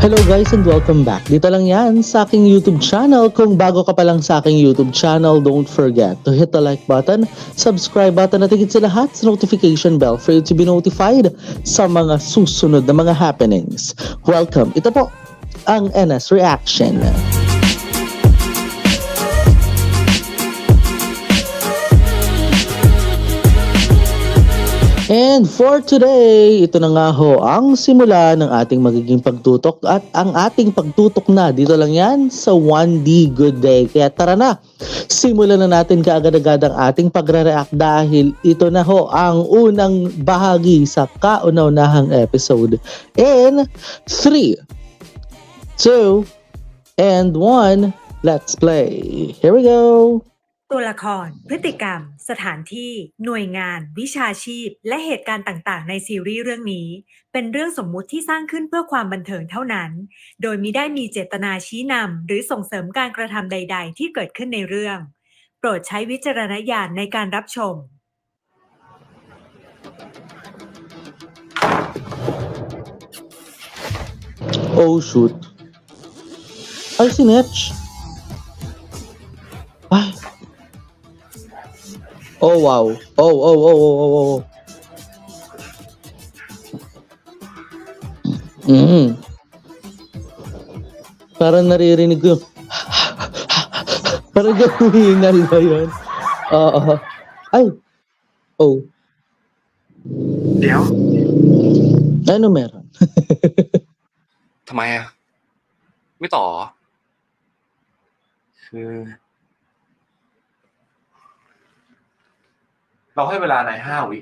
Hello guys and welcome back. Dito lang yan sa aking YouTube channel. Kung bago ka pa lang sa aking YouTube channel, don't forget to hit the like button, subscribe button at higit sa lahat sa notification bell for you to be notified sa mga susunod na mga happenings. Welcome. Ito po ang NS Reaction. And for today, ito na nga ho ang simula ng ating magiging pagtutok at ang ating pagtutok na dito lang yan sa 1D Good Day. Kaya tara na, simulan na natin kaagad-agad ang ating pagre-react dahil ito na ho ang unang bahagi sa kauna-unahang episode. In 3, 2, and 1, let's play. Here we go! ตัวละคร พฤติกรรม สถานที่ หน่วยงาน วิชาชีพ และเหตุการณ์ต่างๆในซีรีส์เรื่องนี้เป็นเรื่องสมมุติที่สร้างขึ้นเพื่อความบันเทิงเท่านั้นโดยมิได้มีเจตนาชี้นำหรือส่งเสริมการกระทำใดๆที่เกิดขึ้นในเรื่องโปรดใช้วิจารณญาณในการรับชม Oh shoot. Ay, sinetch. Ay. Oh wow. Oh. Parang naririnig ko. Parang gawingal ba yun? Oo. Ay. Oh. เดี๋ยว Ano meron? ทำไมอ่ะไม่ต่อคือเราให้เวลานาย5 วิ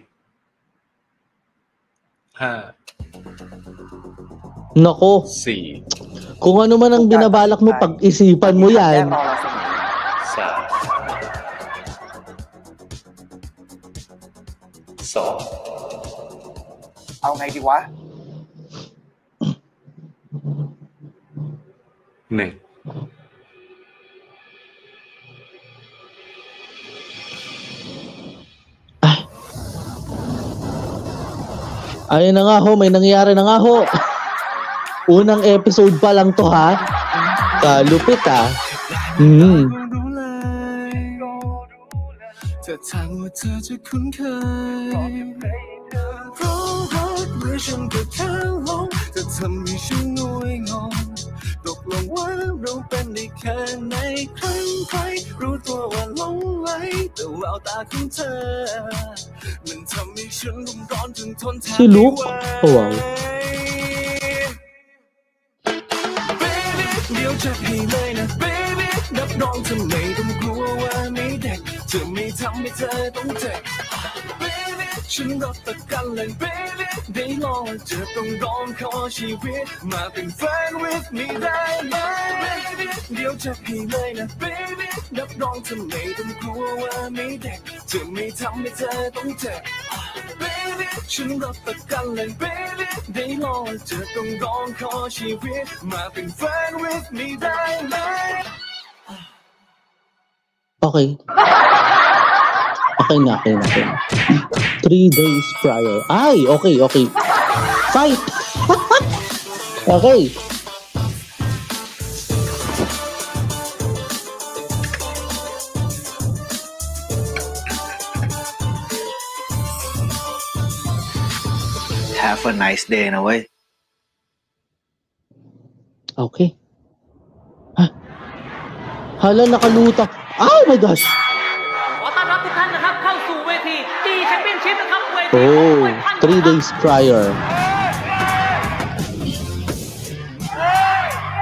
5 Nako. 4 Kung ano man ang binabalak mo, pag-isipan mo yan. 3 2 เอาไงดีวะ 1 Ayun na nga ho, may nangyari na nga ho. Unang episode pa lang to ha. Kalupit ha. เธอทางว่าเธอจะคุ้นเคยเพราะรักเมื่อฉันก็แค่หลงเธอทำให้ฉันงวยงงตกลงว่าเราเป็นได้แค่ในครั้งใครรู้ตัวว่าหลงไหลแต่แววตาของเธอมันทำให้ฉันรุ่มร้อนจนทนแทน Si ไม่ Luke? ไหว Oh wow. Baby เดี๋ยวจะให้เลยนะ Baby รับรองเธอไม่ต้องกลัวว่าไม่เด็กจะไม่ทำให้เธอต้องเจ็บ Baby ฉันรับประกันเลย Baby ได้ลองจะต้องร้องขอชีวิตมาเป็นแฟน with me ได้ไหม Baby เดี๋ยวจะให้เลยนะ Baby รับรองเธอไม่ต้องกลัวว่าไม่เด็กจะไม่ทำให้เธอต้องเจ็บ Baby ฉันรับประกันเลย Baby ได้ลองจะต้องร้องขอชีวิตมาเป็นแฟน with me ได้ไหม Okay. Okay na. 3 days prior. Ay, okay. Fight! Okay. Have a nice day นะเว้ย Okay. Ha? Hala, nakalutak. Oh my gosh! ขอต้อนรับทุกท่านนะครับเข้าสู่เวที G Championship นะครับเวที Oh, 3 days prior.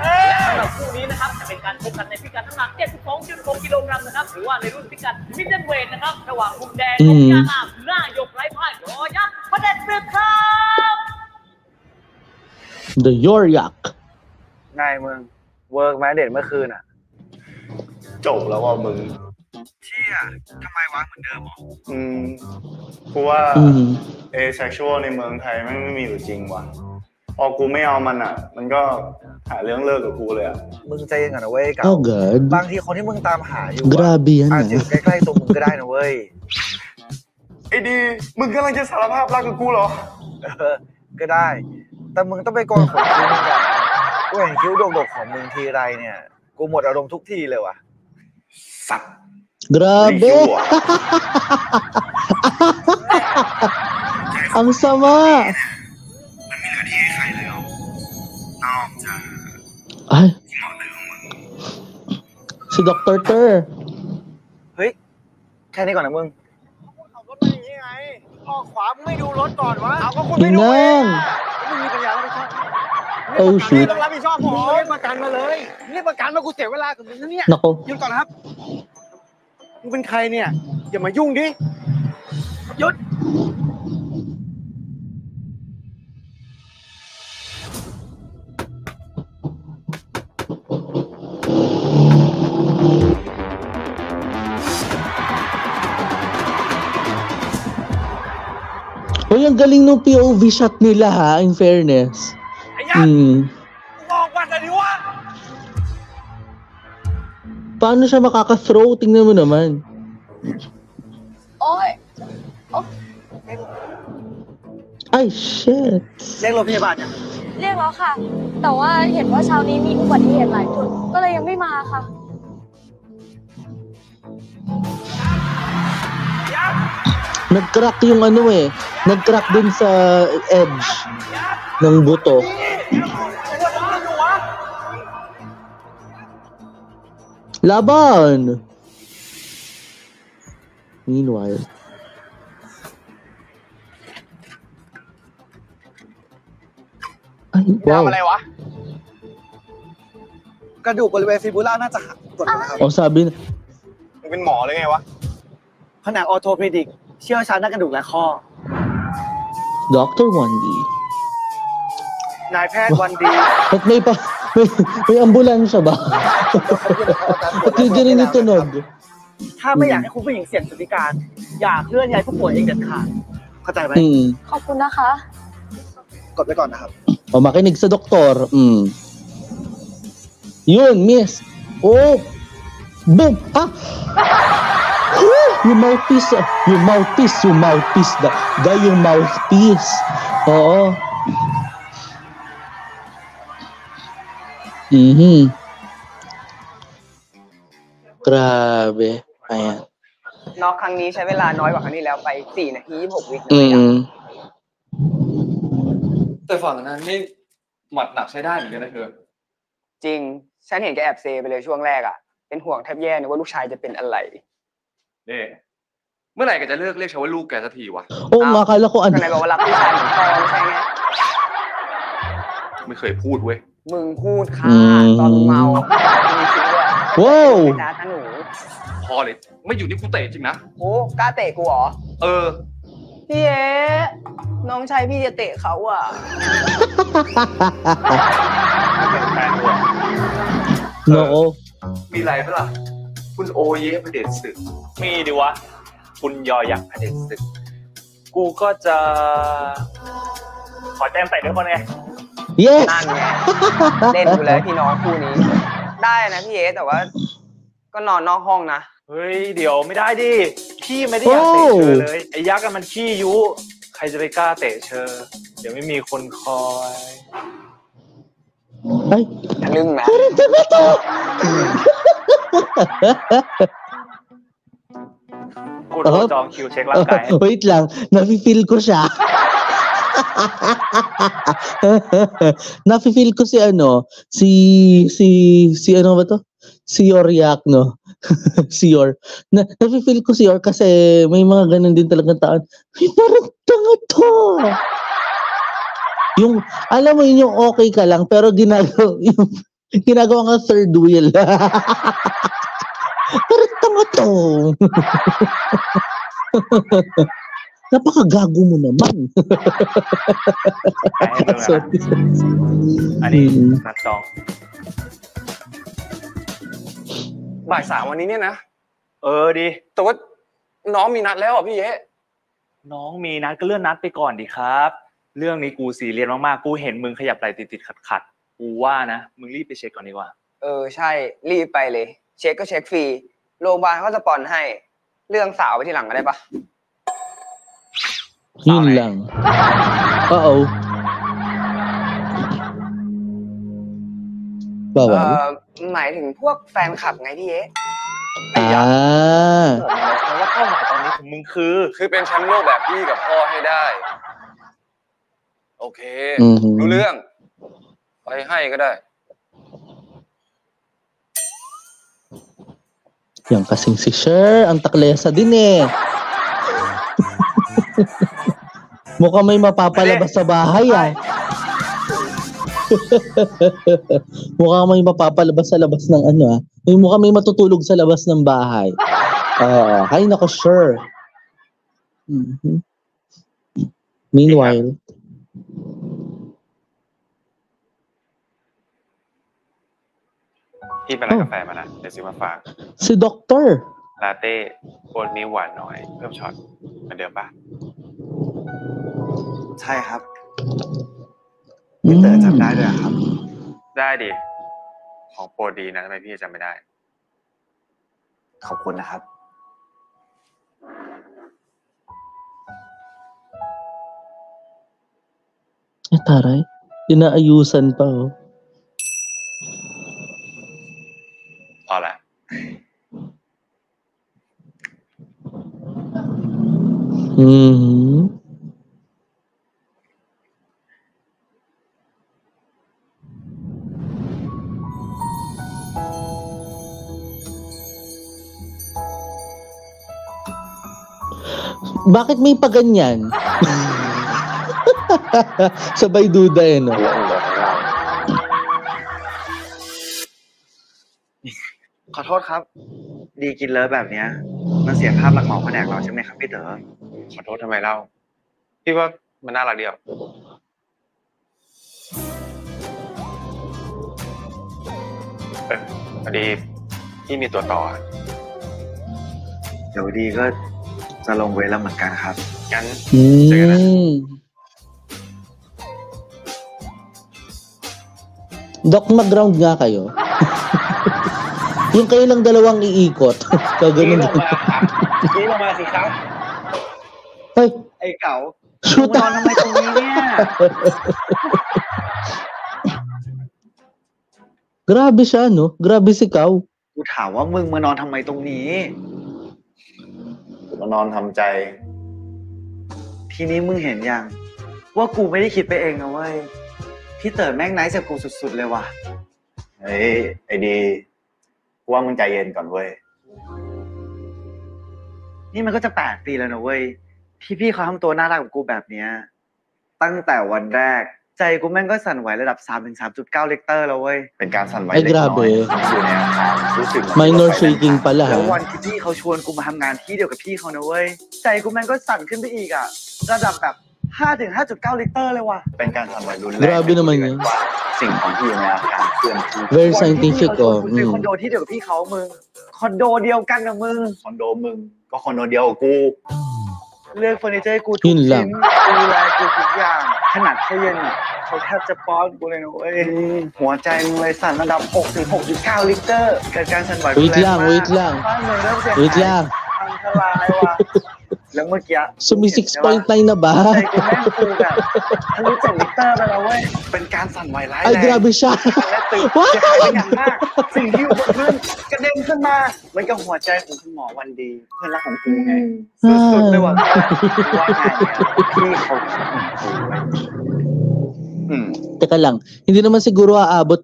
และสำหรับคู่นี้นะครับจะเป็นการพบกันในพิกัดน้ำหนัก 72.6 กิโลกรัมนะครับหรือว่าในรุ่นพิกัด Middle Weight นะครับระหว่างมุมแดงของยาลามหน้ายกไร้พ่ายรอยักษ์พระเด็จศึกครับ The Yoryak. ไงมึง เวิร์กไหมเด็ดเมื่อคืนอ่ะ จบแล้วว่ามึง เชี่ยทำไมวะเหมือนเดิมหรอ กูว่า Mm. เอเซ็กชวลในเมืองไทยไม่มีอยู่จริงว่ะพอกูไม่เอามันอ่ะ มันก็หาเรื่องเลิกกับกูเลยอ่ะ มึงใจเย็นก่อนนะเว้ยกับ Oh God. บางทีคนที่มึงตามหาอยู่ Grabe yan อาจจะอยู่ ah. ใกล้ๆตัวมึงก็ได้นะเว้ย ไอ้ดี มึงกำลังจะสารภาพรักกับกูเหรอ ก็ได้ แต่มึงต้องไปโกนขนคิ้วมึงก่อน กูเห็นคิ้วโดกๆของมึงทีไรเนี่ย กูหมดอารมณ์ทุกทีเลยว่ะ สัตว์ Grabe! Ang sama! มันไม่เหลือที่ให้ใครเลยหรอกนอกจาก Ay, ที่หมอลืมมึง si Dr. Ter. เฮ้ย แค่นี้ก่อนนะมึงขับรถมาอย่างนี้ไงออกขวามึงไม่ดูรถก่อนวะเอาก็คุณไม่ดูเองมึงมีปัญญารับผิดชอบ Oh, shoot. ต้องรับผิดชอบผมเรียกประกันมาเลยเรียกประกันมากูเสียเวลากับมึงนะเนี่ย Nako. หยุดก่อนนะครับมึงเป็นใครเนี่ยอย่ามายุ่งดิหยุด Uy, ang galing ng POV shot nila ha, in fairness. ไอ้ยักษ์ Hmm. มองบัตรอะไรวะ Paano siya makaka-throw? Tingnan mo naman. โอ้ย Ay, shit. เรียกรถพยาบาลเนี่ย เรียกแล้วค่ะ แต่ว่าเห็นว่าเช้านี้มีอุบัติเหตุหลายจุด ก็เลยยังไม่มาค่ะ Nag-crack yung ano eh. Nag-crack din sa edge ng buto. Laban! Meanwhile. Ay, ทำ wow. อะไรวะ กระดูกบริเวณฟิบูล่าน่าจะหักกดนะครับ O sabi na, มึงเป็นหมอเลยไงวะแผนกออโทเพดิกเชี่ยวชาญด้านกระดูกและข้อ Dr. Wandy. นายแพทย์วันดี Ba't may ambulansya ba? Ba't hindi rin itunog? ถ้าไม่อยากให้คุณผู้หญิงเสี่ยงสุติการ อย่าเคลื่อนย้ายผู้ป่วยเองเด็ดขาดเข้าใจไหม Hmm. ขอบคุณนะคะ กดไว้ก่อนนะครับ O, makinig sa doktor. Yun, miss. Oh! Boom! Ah! Yung mouthpiece. Yung mouthpiece. Yung mouthpiece. Yung mouthpiece. Oo. Grabe. Ayan. น็อกครั้งนี้ใช้เวลาน้อยกว่าครั้งที่แล้วไป4 นาที 26 วินาที แต่ฝั่งนั้นนี่หมัดหนักใช้ได้เหมือนกันนะเธอ จริง ฉันเห็นแกแอบเซไปเลยช่วงแรกอ่ะ เป็นห่วงแทบแย่นึกว่าลูกชายจะเป็นอะไร นี่เมื่อไหร่แกจะเลิกเรียกฉันว่าลูกแกสักทีวะ Oo nga, akala ko ก็ ano. ไหนบอกว่ารักลูกชายเหมือนพ่อไม่ใช่ไง ไม่เคยพูดเว้ย มึงพูดค่ะตอนมึงเมามึงคิดด้วย ว้าว ไม่นะท่านหนู พอเลยไม่อยู่นี่กูเตะจริงนะ โอ้กล้าเตะกูเหรอ เออ พี่เอ๋น้องชายพี่จะเตะเขาอ่ะ Noo. มีอะไรปะล่ะ คุณโอเย่ประเด็นศึก มีดิวะ คุณยอยักษ์พระเด็จศึก กูก็จะ ขอแต้มใส่ด้วยคนไง Yes! นั่นไงเล่นอยู่เลยพี่น้องคู่นี้ ได้นะพี่เอ๋แต่ว่า ก็นอนนอกห้องนะ เฮ้ย เดี๋ยวไม่ได้ดิ พี่ไม่ได้อยากเตะเชอเลย ไอ้ยักษ์อะมันขี้ยุ ใครจะไปกล้าเตะเชอ เดี๋ยวไม่มีคนคอย Ay, ทะลึ่งนะ kurente ba to? กูโทรจองคิวเช็คร่างกาย Wait lang, nafe-feel ko siya. Nafe-feel ko si ano, si ano ba to? Si Yoryak, no? Si Yor. Nafe-feel ko si Yor kasi may mga ganun din talagang taon. Ay, parang tanga to. Yung, alam mo yun, yung okay ka lang, pero ginagawa nga third wheel. Parang tanga to. Napakagago mo naman. ให้ดูนะอันนี้นัดจอง บ่าย 3วันนี้เนี่ยนะ เออดี แต่ว่าน้องมีนัดแล้วอ่ะพี่เย่ น้องมีนัดก็เลื่อนนัดไปก่อนดิครับ เรื่องนี้กูซีเรียสมากๆ กูเห็นมึงขยับไหล่ติดๆขัดๆ กูว่านะ มึงรีบไปเช็คก่อนดีกว่า เออใช่รีบไปเลย เช็คก็เช็คฟรีโรงพยาบาลเขาสปอนให้ เรื่องสาวไปทีหลังก็ได้ปะ Yun lang. Uh-oh. Bawal? หมายถึงพวกแฟนคลับไงพี่เอ๊ะ Ah. แปลว่าเป้าหมายตอนนี้ของมึงคือ เป็นแชมป์โลกแบบพี่กับพ่อให้ได้ โอเค Mhm. รู้เรื่อง ไปให้ก็ได้ Yan kasing si Cher, ang taklesa din eh. Mukhang may mapapalabas sa bahay ah. Mukhang may mapapalabas sa labas ng ano ah. Mukhang may matutulog sa labas ng bahay. Hay nako, Cher. Meanwhile,พี่ไปร้านกาแฟมานะเดี๋ยวซื้อมาฝาก si Doctor. ลาเต้โอนมิลค์หวานน้อยเพิ่มช็อตเหมือนเดิมปะ ใช่ครับพี่เต๋อจำได้ด้วยครับ ได้ดิของโปรดีนะทำไมพี่จำไม่ได้ ขอบคุณนะครับ Taray, inaayusan pa oh. พอละ Bakit may paganyan? Sabay duda eh, no? ขอโทษครับ ดีกินเลิฟแบบเนี้ยมันเสียภาพลักษณ์หมอแผนกเราใช่ไหมครับพี่เต๋อ ขอโทษทำไมเล่าพี่ว่ามันน่ารักดีอ่ะพอดีพี่มีตัวต่อ เดี๋ยวดีก็จะลงเวรแล้วเหมือนกันครับ งั้นเจอกันนะ Doc, mag-ground nga kayo. Yung kayo lang dalawang iikot. Kaganon. ชี้ลงมาสิครับ Ay, ไอ้เก๋า shoot นอนทำไมตรงนี้เนี่ย Grabe siya, no? Grabe si Kao. กูถามว่ามึงมานอนทำไมตรงนี้ มานอนทำใจ ทีนี้มึงเห็นยังว่ากูไม่ได้คิดไปเองนะเว้ยพี่เต๋อแม่งไนท์กับกูสุดๆเลยว่ะ เฮ้ยไอ้ดีกูว่ามึงใจเย็นก่อนเว้ย นี่มันก็จะ8 ปีแล้วนะเว้ยที่พี่เขาทำตัวน่ารักกับกูแบบเนี้ยตั้งแต่วันแรกใจกูแม่งก็สั่นไหวระดับ 3-3.9 ลิกเตอร์แล้วเว้ย เป็นการสั่นไหว Ay, เล็กน้อย grabe. อยู่ในอาการรู้สึก Minor shaking pala แล้ว ha. วันที่พี่เขาชวนกูมาทำงานที่เดียวกับพี่เขานะเว้ยใจกูแม่งก็สั่นขึ้นไปอีกอะระดับแบบ 5-5.9 ลิตรเลยว่ะ เป็นการสั่นไหวรุนแรง Grabe naman yun. สิ่งของที่อยู่ในอาการเคลื่อนที่ Very scientific วันที่พี่เขาชวน oh. กูซื้อคอนโดที่เดียวกับพี่เขามึงคอนโดเดียวกันกับมึง คอนโดมึงก็คอนโดเดียวกับกู เลือกเฟอร์นิเจอร์กูทุก Yun ชิ้ lang. นดูแลกูทุกอย่างขนาดเขาเย็นอ่ะเขาแทบจะป้อนกูเลยนะเว้ยหัวใจมึงเลยสั่นระดับ 6-6.9 ลิตรเกิดการสั่นไหวรุน Wait แรง lang, มาก wait lang. บ้านเมืองเริ่มเสียหาย Wait lang. พังทลายว่ะแล้วเมื่อกี้ Sumi 6.9 na ba? ใจกูแม่งฟูแบบทะลุ7 ลิตรไปแล้วเว้ยเป็นการสั่นไหวร้าย Ay, แรง grabe siya. และตึกเสียหายเป็นอย่างมากสิ่งที่อยู่บนพื้นกระเด็นขึ้นมาเหมือนกับหัวใจของคุณหมอวันดีเพื่อนรักของกูไงสุดๆเลยว่ะว่าไงเนี่ยพี่เขาคิดเหมือนกูเว้ย Teka lang, hindi naman siguro aabot.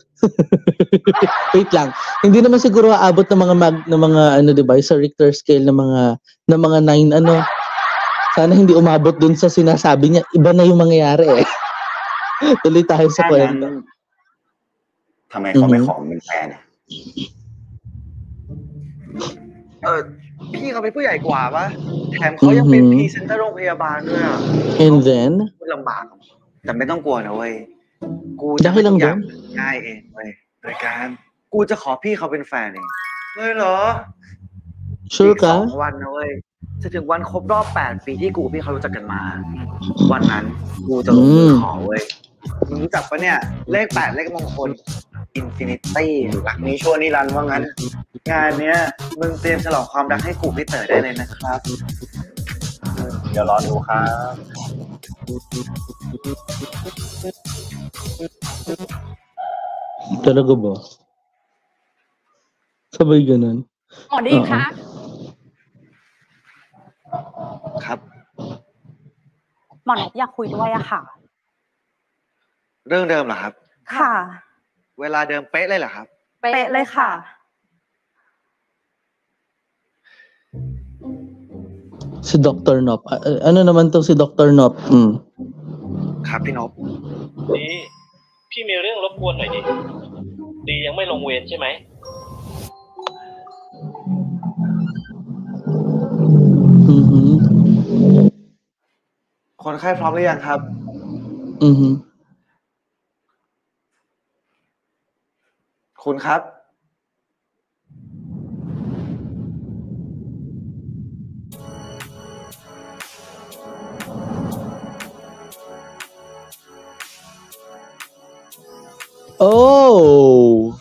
Wait lang. Hindi naman siguro aabot ng mga ano, 'di ba, sa Richter scale ng mga 9 ano. Sana hindi umabot dun sa sinasabi niya. Iba na yung mangyayari eh. Tuloy tayo sa kwento. ทำไมเขาไม่ขอเป็นแฟน พี่เขาเป็นผู้ใหญ่กว่าปะแถมเขายังเป็นพรีเซนเตอร์โรงพยาบาลด้วยอ่ะ And then ลำบากแต่ไม่ต้องกลัวนะเว้ยกูจะ Dahil lang ทุกอย่าง doon? ง่ายเองเว้ยโดยการกูจะขอพี่เขาเป็นแฟนเองเลยเหรอ Sure อีก ka? 2 วันนะเว้ยจะถึงวันครบรอบ8 ปีที่กูกับพี่เขารู้จักกันมา วันนั้นกูจะลงมือขอเว้ยมึงรู้จักปะเนี่ยเลข 8 เลขมงคล Infinity รักนี้ชั่วนิรันดร์ว่างั้น งานเนี้ยมึงเตรียมฉลองความรักให้กูพี่เต๋อได้เลยนะครับ เดี๋ยวรอดูครับ เ Talaga ba? Sabay ganun. หมอดีคะ ครับ หมอนบอยากคุยด้วยอะค่ะ เรื่องเดิมเหรอครับ ค่ะ เวลาเดิมเป๊ะเลยเหรอครับ เป๊ะเลยค่ะ Si Dr. Nop. Ano naman tong si Dr. Nop? ครับพี่นพ ดีพี่มีเรื่องรบกวนหน่อยดิดียังไม่ลงเวรใช่ไหม คนไข้พร้อมหรือยังครับ คุณครับ Oh!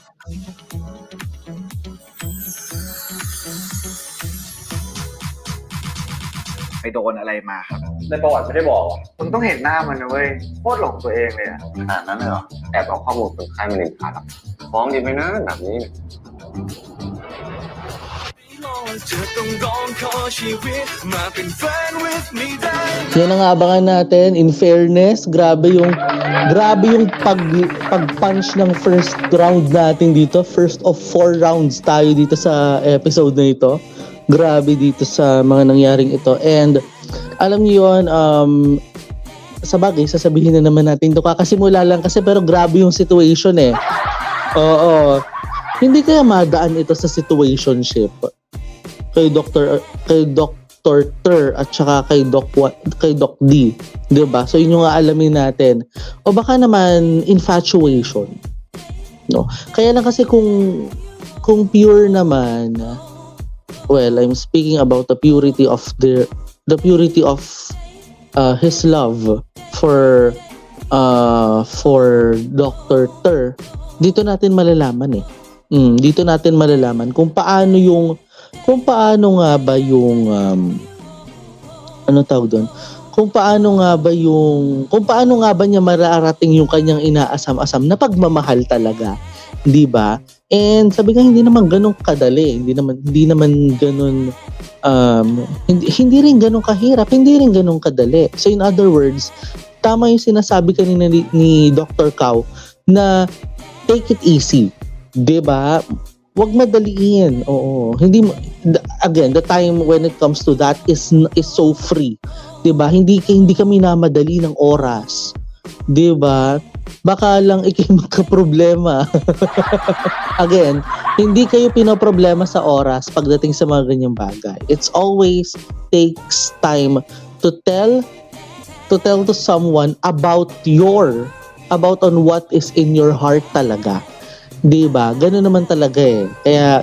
ไปโดนอะไรมาครับ ในประวัติไม่ได้บอก มึงต้องเห็นหน้ามันนะเว้ย โคตรหลงตัวเองเลยอะ ขนาดนั้นเลยเหรอ แอบเอาข้อมูลคนไข้มาหนึ่งพันฟ้องดีไหมนะแบบนี้เนี่ย Yan ang abangan natin. In fairness, grabe yung pag-punch ng first round natin dito. First of 4 rounds tayo dito sa episode na ito. Grabe dito sa mga nangyaring ito. And alam niyo yun, sa bagay, sasabihin na naman natin ito. Kakasimula lang kasi pero grabe yung situation eh. Oo. Hindi kaya madaan ito sa situationship kay Dr. Ter at saka kay Doc D, 'di ba? So yun yung aalamin natin. O baka naman infatuation. No. Kaya lang kasi kung pure naman, well, I'm speaking about the purity of his love for Dr. Ter. Dito natin malalaman eh. Dito natin malalaman kung paano nga ba yung ano tawag doon? Kung paano nga ba niya mararating yung kanyang inaasam-asam na pagmamahal talaga, 'di ba? And sabi nga hindi naman ganoon kadali, hindi naman ganoon hindi rin ganoon kahirap, hindi rin ganoon kadali. So in other words, tama yung sinasabi kanina ni Dr. Cow na take it easy, 'di ba? Wag madaliin. Oo. Hindi again, the time when it comes to that is so free. 'Di ba? Hindi kami namadali ng oras. 'Di ba? Baka lang ikay magka-problema. Again, hindi kayo pinoproblema sa oras pagdating sa mga ganyang bagay. It's always takes time to tell to someone about on what is in your heart talaga. Diba? Ganun naman talaga eh. Kaya,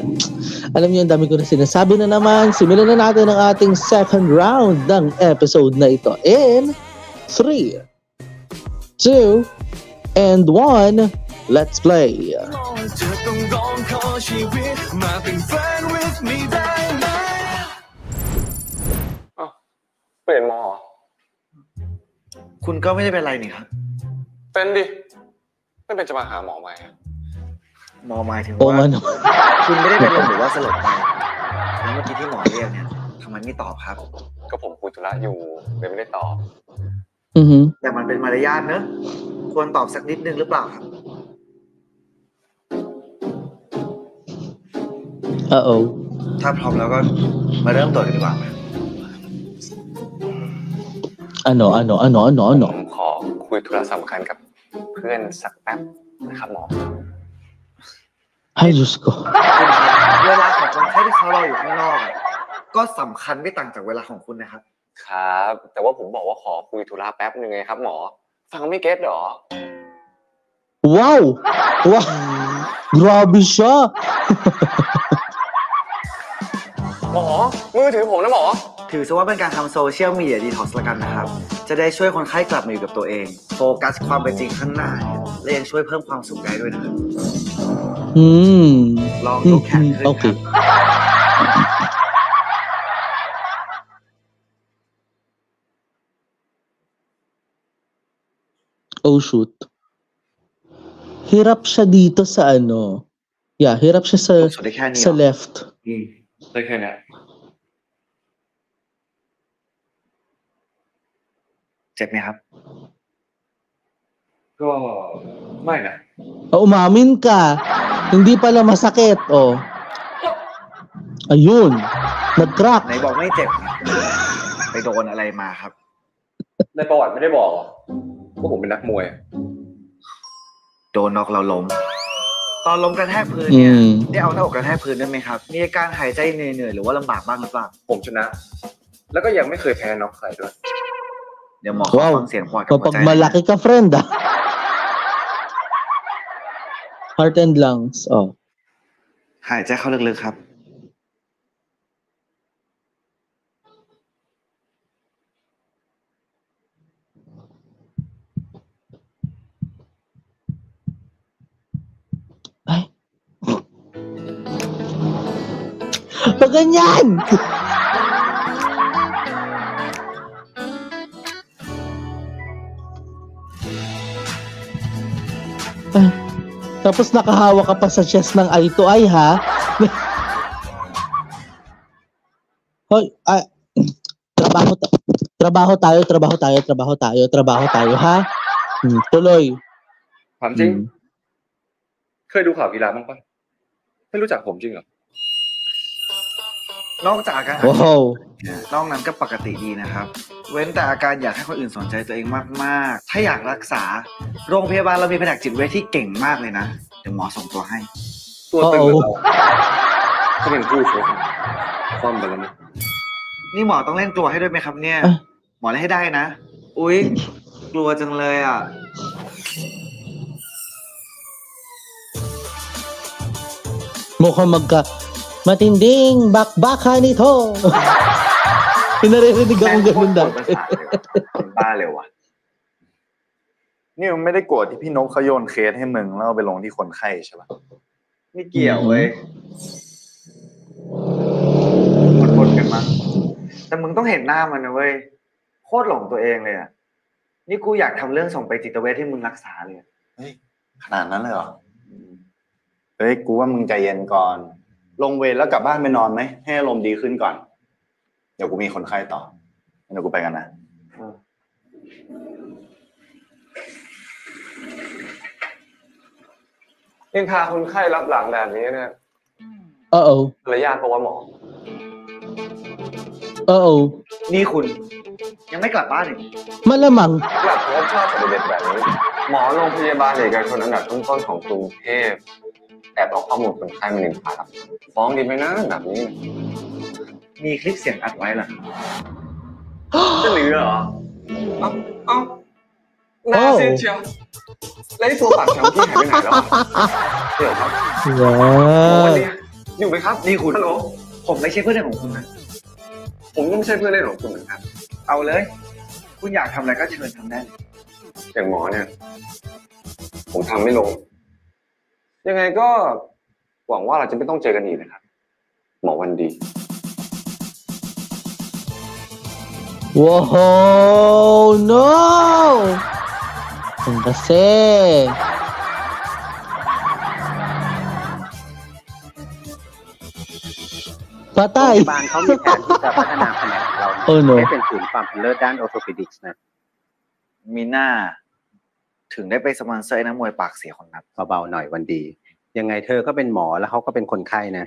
alam niyo, ang dami ko na sinasabi na naman. Simulan na natin ang ating second round ng episode na ito. In 3, 2, and 1, let's play.เปลี่ยนหมอ คุณก็ไม่ได้เป็นไรนี่ครับ เป็นดิ ไม่เป็นจะมาหาหมอใหม่ หมอหมายถึงว่าคุณไม่ได้เป็นลมหรือว่าสลบไปแล้วเมื่อกี้ที่หมอเรียกเนี่ยทำไมไม่ตอบครับ ก็ผมคุยธุระอยู่เลยไม่ได้ตอบ แต่มันเป็นมารยาทเนอะควรตอบสักนิดนึงหรือเปล่าครับ ถ้าพร้อมแล้วก็มาเริ่มตรวจกันดีกว่าไหม Ano? ผมขอคุยธุระสำคัญกับเพื่อนสักแป๊บนะครับหมอ Ay, Diyos ko. เวลาของคนไข้ที่เขารออยู่ข้างนอกก็สำคัญไม่ต่างจากเวลาของคุณนะครับ ครับ แต่ว่าผมบอกว่าขอคุยธุระแป๊บนึงไงครับหมอ ฟังไม่เก็ตหรอ Wow! Grabe siya! หมอ มือถือผมนะหมอ ถือซะว่าเป็นการทำโซเชียลมีเดียดีท็อกซ์ละกันนะครับ จะได้ช่วยคนไข้กลับมาอยู่กับตัวเอง โฟกัสความเป็นจริงข้างหน้าและยังช่วยเพิ่มความสุขได้ด้วยนะครับ ลองยกแขนขึ้นครับ Oh shoot. hirap siya dito sa ano. Yeah, hirap siya sa left.ได้แค่เนี้ย เจ็บไหมครับ ก็ไม่นะ Umamin ka. Hindi pala masakit. Oh. Ayun. Nag-crack. ไหนบอกไม่เจ็บ ไปโดนอะไรมาครับ ในประวัติไม่ได้บอกว่าผมเป็นนักมวย โดนน็อกเราล้ม ตอนล้มกระแทกพื้นเนี่ยได้เอาหน้าอกกระแทกพื้นได้ไหมครับ มีอาการหายใจเหนื่อยๆหรือว่าลำบากบ้างหรือเปล่า ผมชนะ แล้วก็ยังไม่เคยแพ้น็อกใครด้วย เดี๋ยวหมอขอฟังเสียงปอดกับหัวใจ Kapag malaki ka, friend, ah. Heart and lungs. Oh. หายใจเข้าลึกๆครับ Pag ganyan! Tapos nakahawa ka pa sa chest ng eye to eye, ha? Hoy, trabaho tayo, ha? Tuloy. ถามจริง เคยดูข่าวกีฬาบ้างปะไม่รู้จักผมจริงเหรอ นอกจากอาการ Wow. นอกนั้นก็ปกติดีนะครับ เว้นแต่อาการอยากให้คนอื่นสนใจตัวเองมากๆ ถ้าอยากรักษา โรงพยาบาลเรามีแผนกจิตเวชที่เก่งมากเลยนะ เดี๋ยวหมอส่งตัวให้ ตัวตึงเหมือนเราถ้าเป็นคู่ชกคว่ำไปแล้วนะ นี่หมอต้องเล่นกลัวให้ด้วยไหมครับเนี่ย หมอเล่นให้ได้นะ อุ๊ย กลัวจังเลยอ่ะ Mukhang matinding bakbakan ito. Pinaririnig akong ganun dati. บ้าเร็วอ่ะ นี่มึงไม่ได้โกรธที่พี่นกเขาโยนเคสให้มึงแล้วเอาไปลงที่คนไข้ใช่ปะ ไม่เกี่ยวเว้ยบนกันมั้งแต่มึงต้องเห็นหน้ามันนะเว้ย โคตรหลงตัวเองเลยอ่ะ นี่กูอยากทำเรื่องส่งไปจิตเวชให้มึงรักษาเลย เฮ้ยขนาดนั้นเลยเหรอ เฮ้ยกูว่ามึงใจเย็นก่อน ลงเวรแล้วกลับบ้านไปนอนไหมให้อารมณ์ดีขึ้นก่อน เดี๋ยวกูมีคนไข้ต่อเดี๋ยวกูไปกันนะยังพาคนไข้รับหลังแบบนี้เนี่ย Uh-oh. ภรรยาเพราะว่าหมอ Uh-oh. นี่คุณ ยังไม่กลับบ้านอีก Malamang. กลับเพราะว่าชอบปฏิบัติแบบนี้ หมอโรงพยาบาลเอกชนอันดับต้นๆของกรุงเทพแอบเอาข้อมูลคนไข้มาหนึ่งพาครับฟ้องดีไหมนะแบบนี้ มีคลิปเสียงอัดไว้เหรอ จะเหลือเหรอ เอ้าน่าเสียเชียวแล้วไอ้ตัวปากแถวที่หายไปไหนแล้วเดี๋ยวครับ Wow. อยู่ไหมครับ นี่คุณ ฮัลโหล ผมไม่ใช่เพื่อนของคุณนะ ผมก็ไม่ใช่เพื่อนเล่นของคุณเหมือนกัน เอาเลย คุณอยากทำอะไรก็เชิญทำได้ อย่างหมอเนี่ย ผมทำไม่ลง ยังไงก็หวังว่าเราจะไม่ต้องเจอกันอีกนะครับ หมอวันดี Wow, no! Ang kasi. Patay. โรงพยาบาลเขามีแผนที่จะพัฒนาแผนกเรา Oh no. ให้เป็นศูนย์ความเป็นเลิศด้านออร์โทปิดิกส์นะ มีหน้า ถึงได้ไปสปอนเซอร์นักมวยปากเสียคนนั้น เบาๆหน่อยวันดี ยังไงเธอก็เป็นหมอแล้วเขาก็เป็นคนไข้นะ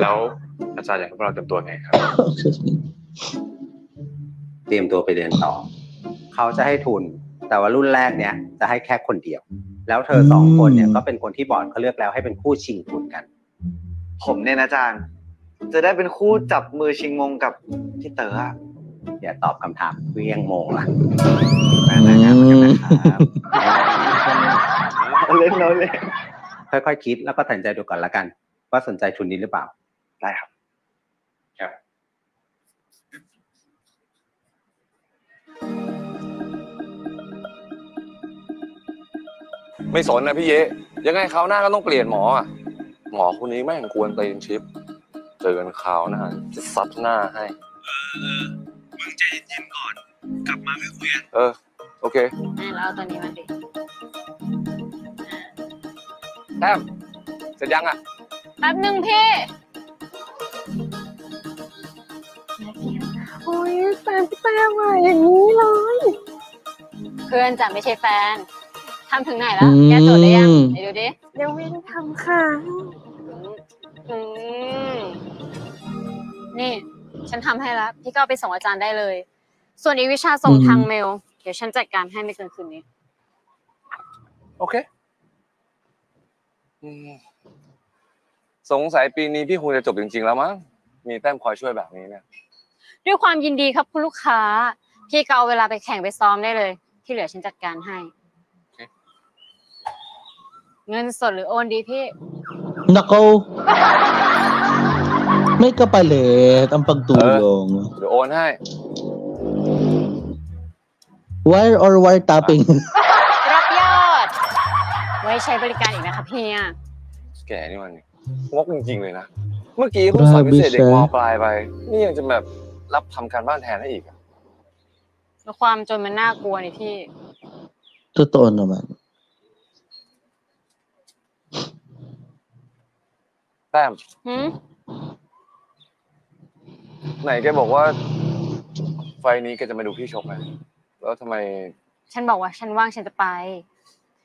แล้วอาจารย์อยากให้พวกเราเตรียมตัวไงครับ เตรียมตัวไปเรียนต่อ เขาจะให้ทุน แต่ว่ารุ่นแรกเนี้ยจะให้แค่คนเดียว แล้วเธอสองคนเนี่ยก็เป็นคนที่บอร์ดเขาเลือกแล้วให้เป็นคู่ชิงทุนกัน ผมเนี่ยนะอาจารย์ จะได้เป็นคู่จับมือชิงมงกับพี่เต๋ออะ อย่าตอบคำถามเวียงโมงล่ะ เล่นน้อยเลย ค่อยๆคิดแล้วก็ตัดสินใจดูก่อนละกัน ว่าสนใจทุนนี้หรือเปล่า ได้ครับ ครับ ไม่สนนะพี่เยยังไงคราวหน้าก็ต้องเปลี่ยนหมออ่ะ หมอคนนี้แม่งควรตีนชิป เจอกันคราวหน้าจะซัดหน้าให้ มึงใจเย็นๆก่อน กลับมาค่อยคุยกัน โอเค แล้วเอาตัวนี้มาดิ แต้มเสร็จยังอ่ะ แป๊บนึงพี่โอ้ยแฟนพี่แต้มอะอย่างนี้เลยเพื่อนจะไม่ใช่แฟนทำถึงไหนแล้วแกโจทย์ได้ยังไหนดูดิยังไม่ได้ทำค่ะนี่ฉันทำให้แล้วพี่ก็เอาไปส่งอาจารย์ได้เลยส่วนอีกวิชาส่งทางเมลเดี๋ยวฉันจัดการให้ไม่เกินคืนนี้โอเคสงสัยปีนี้พี่คงจะจบจริงๆแล้วมั้งมีแต้มคอยช่วยแบบนี้เนี่ยด้วยความยินดีครับคุณลูกค้าพี่ก็เอาเวลาไปแข่งไปซ้อมได้เลยที่เหลือฉันจัดการให้เงินสดหรือโอนดีพี่ Nako. May kapalit ang pagtulong. เดี๋ยวโอนให้ Wire or wire tapping? รับยอดไว้ใช้บริการอีกนะครับเฮีย แกนี่มันงกจริงๆเลยนะเมื่อกี้คุณสอนพิเศษเด็กม.ปลายไปนี่ยังจะแบบรับทำการบ้านแทนให้อีกแล้วความจนมันน่ากลัวนี่พี่ Totoo naman. แต้มไหนแกบอกว่าไฟนี้แกจะมาดูพี่ชกไงแล้วทำไมฉันบอกว่าฉันว่างฉันจะไป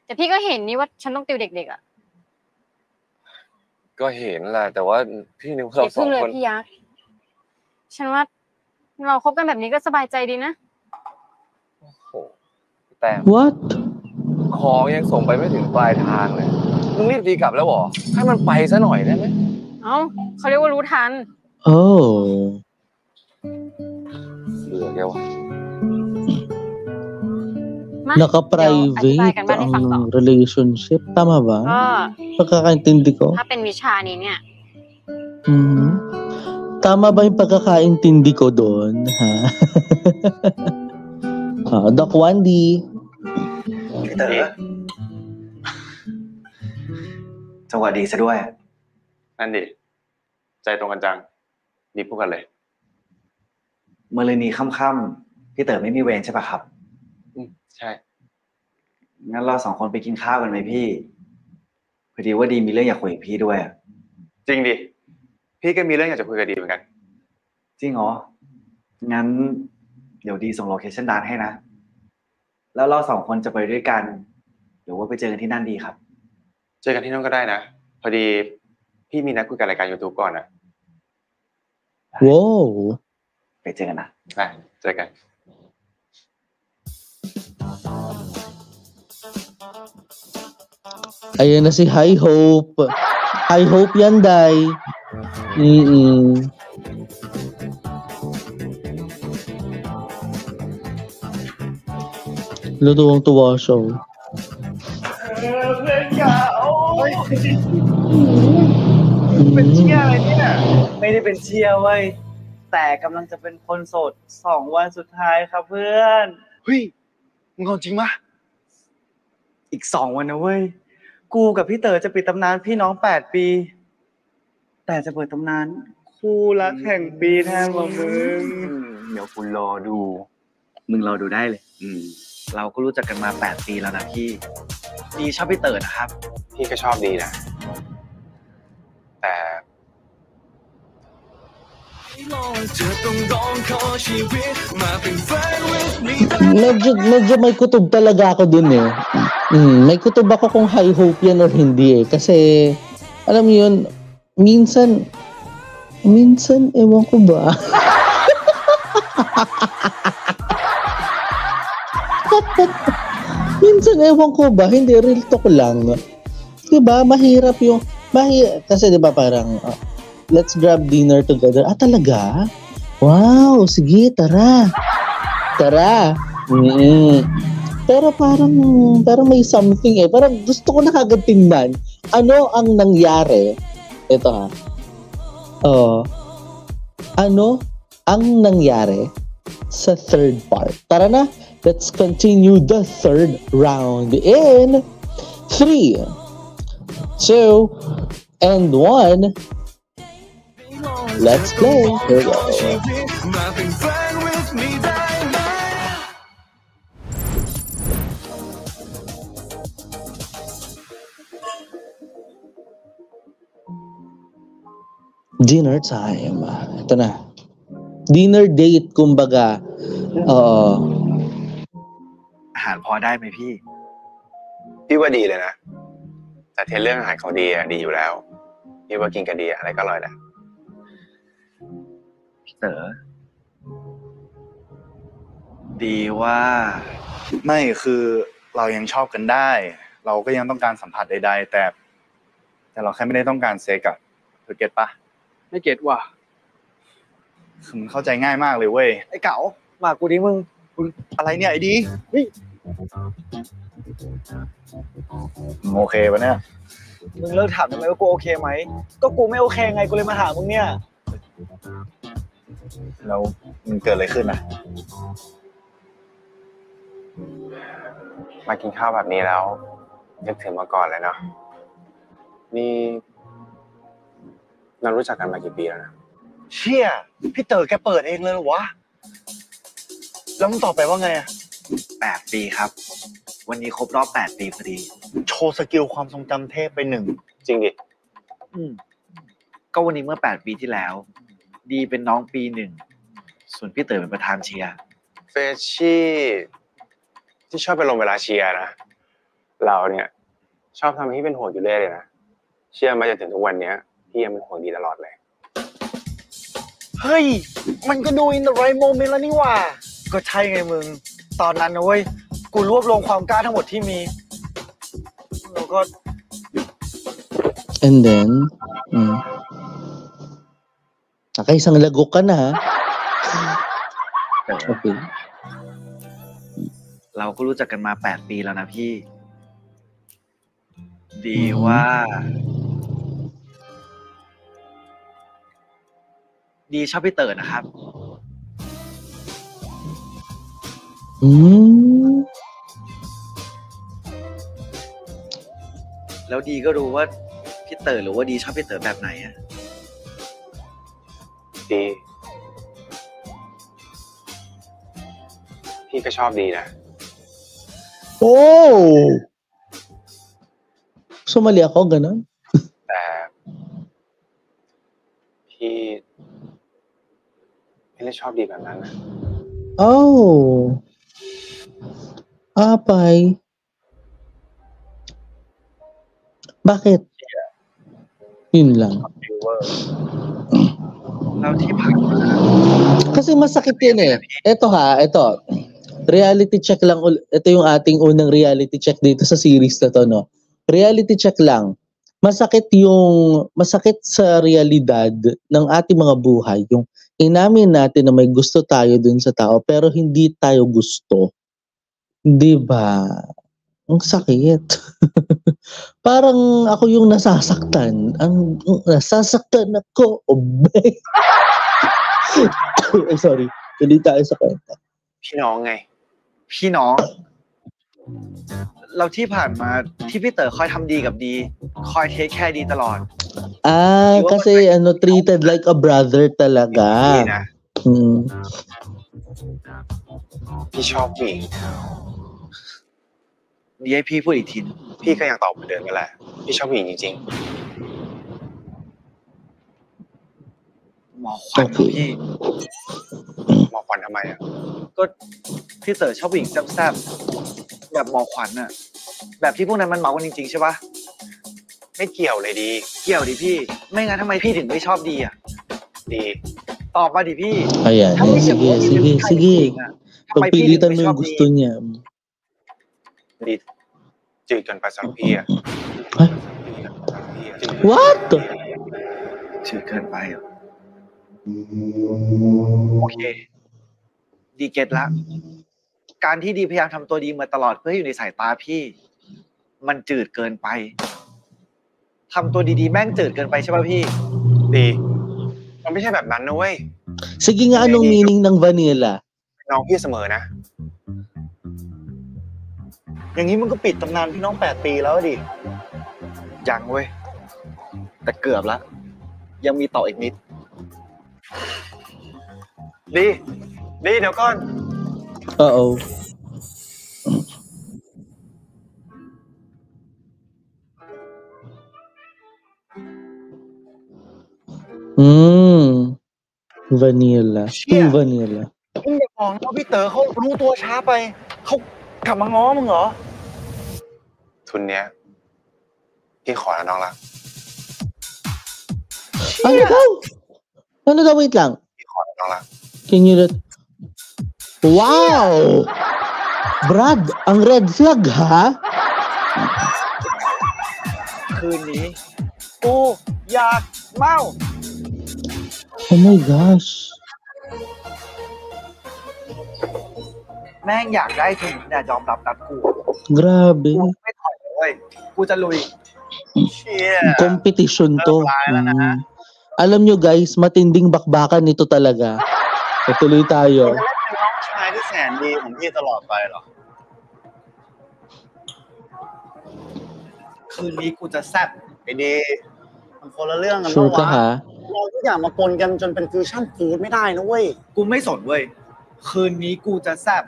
แต่พี่ก็เห็นนี่ว่าฉันต้องติวเด็กๆอ่ะก็เห็นแหละแต่ว่าพี่นึกว่าเราสองคนพี่ยักษ์ฉันว่าเราคบกันแบบนี้ก็สบายใจดีนะโอ้โหแต่ What ของยังส่งไปไม่ถึงปลายทางเลยมึงรีบดีกลับแล้วหรอให้มันไปซะหน่อยได้ไหมเอ้าเขาเรียกว่ารู้ทันเบื่อแกวะNaka-private ang relationship. Tama ba? Pagkakaintindi ko? ถ้าเป็นวิชานี้เนี่ย Tama ba yung pagkakaintindi ko doon? Ha? Doc Wandy. พี่เต๋อจังหวะดีซะด้วยนั่นดิใจตรงกันจังดีพูดกันเลยมะรืนนี้ค่ำๆพี่เต๋อไม่มีเวรใช่ปะครับใช่งั้นเราสองคนไปกินข้าวกันไหมพี่พอดีว่าดีมีเรื่องอยากคุยกับพี่ด้วยจริงดิพี่ก็มีเรื่องอยากจะคุยกับดีเหมือนกันจริงเหรองั้นเดี๋ยวดีส่งโลเคชั่นดานให้นะแล้วเราสองคนจะไปด้วยกันหรือว่าไปเจอกันที่นั่นดีครับเจอกันที่นั่นก็ได้นะพอดีพี่มีนัดคุยกับรายการ YouTube ก่อนนะว้าวไปเจอกันนะไปเจอกันAyan na si High Hope. High Hope yan, Day. Lutuwang tuwa siya. เป็นเชี่ยอะไรเนี่ยไม่ได้เป็นเชี่ยเว้ยแต่กำลังจะเป็นคนโสด2 วันสุดท้ายครับเพื่อนเฮ้ยมึงเอาจริงปะอีก2 วันนะเว้ยกูกับพี่เต๋อจะปิดตำนานพี่น้อง8 ปีแต่จะเปิดตำนานคู่รักแห่งปีแทนของมึงเดี๋ยวกูรอดูมึงรอดูได้เลยเราก็รู้จักกันมา8 ปีแล้วนะพี่ดีชอบพี่เต๋อนะครับพี่ก็ชอบดีนะแต่medyo may kutob talaga ako dun eh. May kutob ako kung High Hope yan or hindi eh. Kasi, alam mo yun, minsan, ewan ko ba? Minsan, ewan ko ba? Hindi, real talk lang. Diba? Mahirap yung, kasi diba parang, let's grab dinner together. Talaga? Wow, sige, tara. Pero parang may something eh. Parang gusto ko na kagad tingnan. Ano ang nangyari? Ito ha. Ano ang nangyari sa third part? Tara na, let's continue the third round in 3, 2, and 1. Let's play. Here we go. Dinner time. Ito na. Dinner date, kumbaga.อาหารพอได้ไหมพี่ พี่ว่าดีเลยนะ แต่เทรนเรื่องอาหารเขาดีอะดีอยู่แล้ว พี่ว่ากินกันดีอะไรก็อร่อยแหละ พี่เต๋อ ดีว่า ไม่คือเรายังชอบกันได้ เราก็ยังต้องการสัมผัสใดๆแต่เราแค่ไม่ได้ต้องการเซ็กอะเธอเก็ตปะ ไม่เก็ตว่ะ คือมันเข้าใจง่ายมากเลยเว้ย ไอ้เก๋ามากูดิมึง อะไรเนี่ยไอ้ดีโอเคปะเนี่ย มึงเลิกถามได้ไหมว่ากูโอเคไหม ก็กูไม่โอเคไงกูเลยมาหามึงเนี่ย แล้วมันเกิดอะไรขึ้นอะมากินข้าวแบบนี้แล้วนึกถึงมาก่อนเลยเนาะนี่เรารู้จักกันมากี่ปีแล้วนะ เชี่ยพี่เต๋อแกเปิดเองเลยเหรอวะแล้วมึงตอบไปว่าไงอะ 8 ปีครับ วันนี้ครบรอบ 8 ปีพอดี โชว์สกิลความทรงจำเทพไป1 จริงดิ ก็วันนี้เมื่อ 8 ปีที่แล้ว ดีเป็นน้องปี 1 ส่วนพี่เต๋อเป็นประธานเชียร์ เฟชชี่ที่ชอบไปลงเวลาเชียร์นะเราเนี่ยชอบทำให้พี่เป็นห่วงอยู่เรื่อยเลยนะเชื่อมาจนถึงทุกวันเนี้ยพี่ยังเป็นห่วงดีตลอดเลย เฮ้ยมันก็ดู in the right moment แล้วนี่หว่าก็ใช่ไงมึงตอนนั้นนะเว้ยกูรวบรวมความกล้าทั้งหมดที่มีแล้วก็ And then, nakaisang lagok ka na, ha? Okay. เราก็รู้จักกันมา 8 ปีแล้วนะพี่ ดีว่า ดีชอบพี่เต๋อนะครับ แล้วดีก็รู้ว่าพี่เต๋อหรือว่าดีชอบพี่เต๋อแบบไหนอะ ดีพี่ก็ชอบดีนะ Oh! Sumali ako, ganun? แต่พี่ไม่ได้ชอบดีแบบนั้นนะ Oh! Apay. Bakit? Yun lang. แล้วที่ผ่านมา Kasi masakit yun eh. Ito reality check lang. Ito yung ating unang reality check dito sa series na to, no? Reality check lang. Masakit sa realidad ng ating mga buhay. Yung inamin natin na may gusto tayo dun sa tao pero hindi tayo gusto. Di ba? Ang sakit. Parang ako yung nasasaktan. Nasasaktan ako. Obey. Ay, sorry. Tuloy tayo sa kwenta. พี่น้องไง พี่น้องเราที่ผ่านมาที่พี่เต๋อคอยทำดีกับดี คอยเทคแคร์ดีตลอด Kasi treated like a brother talaga. พี่นะพี่ชอบผู้หญิง ดีให้พี่พูดอีกที พี่ก็ยังตอบเหมือนเดิมนั่นแหละพี่ชอบผู้หญิงจริง หมอขวัญพี่ หมอควันทำไมอ่ะ ก็พี่เต๋อชอบผู้หญิงแซ่บๆแบบหมอขวัญน่ะแบบที่พวกนั้นมันเมากันจริงๆใช่ปะ ไม่เกี่ยวเลยดี เกี่ยวดิพี่ ไม่งั้นทำไมพี่ถึงไม่ชอบดีอ่ะ ดี ตอบมาดิพี่ Ayan. ถ้าไม่เกี่ยวกับ Sige. Pagpilitan mo yung gusto niya. ดีจืดเกินไปสำหรับพี่อ่ะ What? จืดเกินไปเหรอโอเค ดีเก็ตละ การที่ดีพยายามทำตัวดีมาตลอดเพื่อให้อยู่ในสายตาพี่ มันจืดเกินไปทำตัวดีๆแม่งจืดเกินไปใช่ป่ะพี่ ดีมันไม่ใช่แบบนั้นนะเว้ย Sige nga, anong meaning ng vanilla? น้องพี่เสมอนะ อย่างนี้มึงก็ปิดตำนานพี่น้อง8 ปีแล้วดิ ยังเว้ย แต่เกือบละ ยังมีต่ออีกนิด ดีเดี๋ยวก่อน Uh-oh. vanilla เชี่ย vanilla มึงอย่าบอกนะว่าพี่เต๋อเขารู้ตัวช้าไปเขากลับมาง้อมึงเหรอ ทุนเนี้ยพี่ขอแล้วน้องรัก ano daw wait lang พี่ขอแล้วน้องรัก can you let wow Brad ang red flag ha คืนนี้กูอยากเมา oh my gosh แม่งอยากได้ทุนเนี่ยยอมรับนัดกู grabe กูไม่ถอยเลยเว้ยกูจะลุย เชี่ย competition to Wala na, ha? alam nyo guys matinding bakbakan nito talaga patuloy tayo จะเล่นเป็นน้องชายที่แสนดีของพี่ตลอดไปเหรอ คืนนี้กูจะแซ่บ ไอ้ดีมันคนละเรื่องกัน sure ปะ ka วะ ha เราทุกอย่างมาปนกันจนเป็นฟิวชั่นฟู้ดไม่ได้นะเว้ย กูไม่สนเว้ยคืนนี้กูจะแซ่บ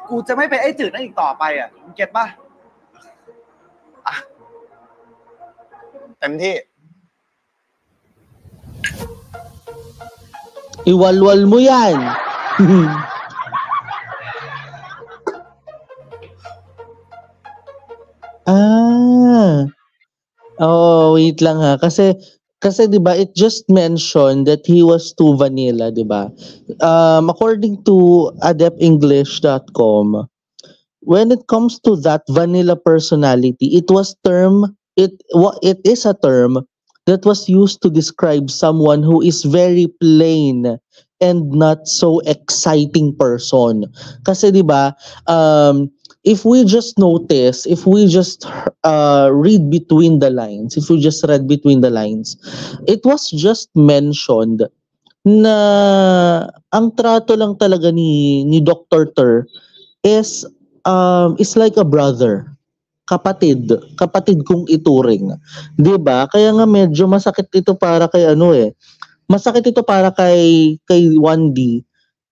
กูจะไม่เป็นไอ้จืดนั่นอีกต่อไปอ่ะมึงเก็ตปะ เต็มที่ iwalwal mo yan oh wait lang ha kasi 'di ba it just mentioned that he was too vanilla 'di ba according to adeptenglish.com when it comes to that vanilla personality it is a term that was used to describe someone who is very plain and not so exciting person kasi 'di ba if we just notice, if we just read between the lines, it was just mentioned na ang trato lang talaga ni Dr. Ter is like a brother, kapatid kung ituring, 'di ba? Kaya nga medyo masakit ito para kay masakit ito para kay 1D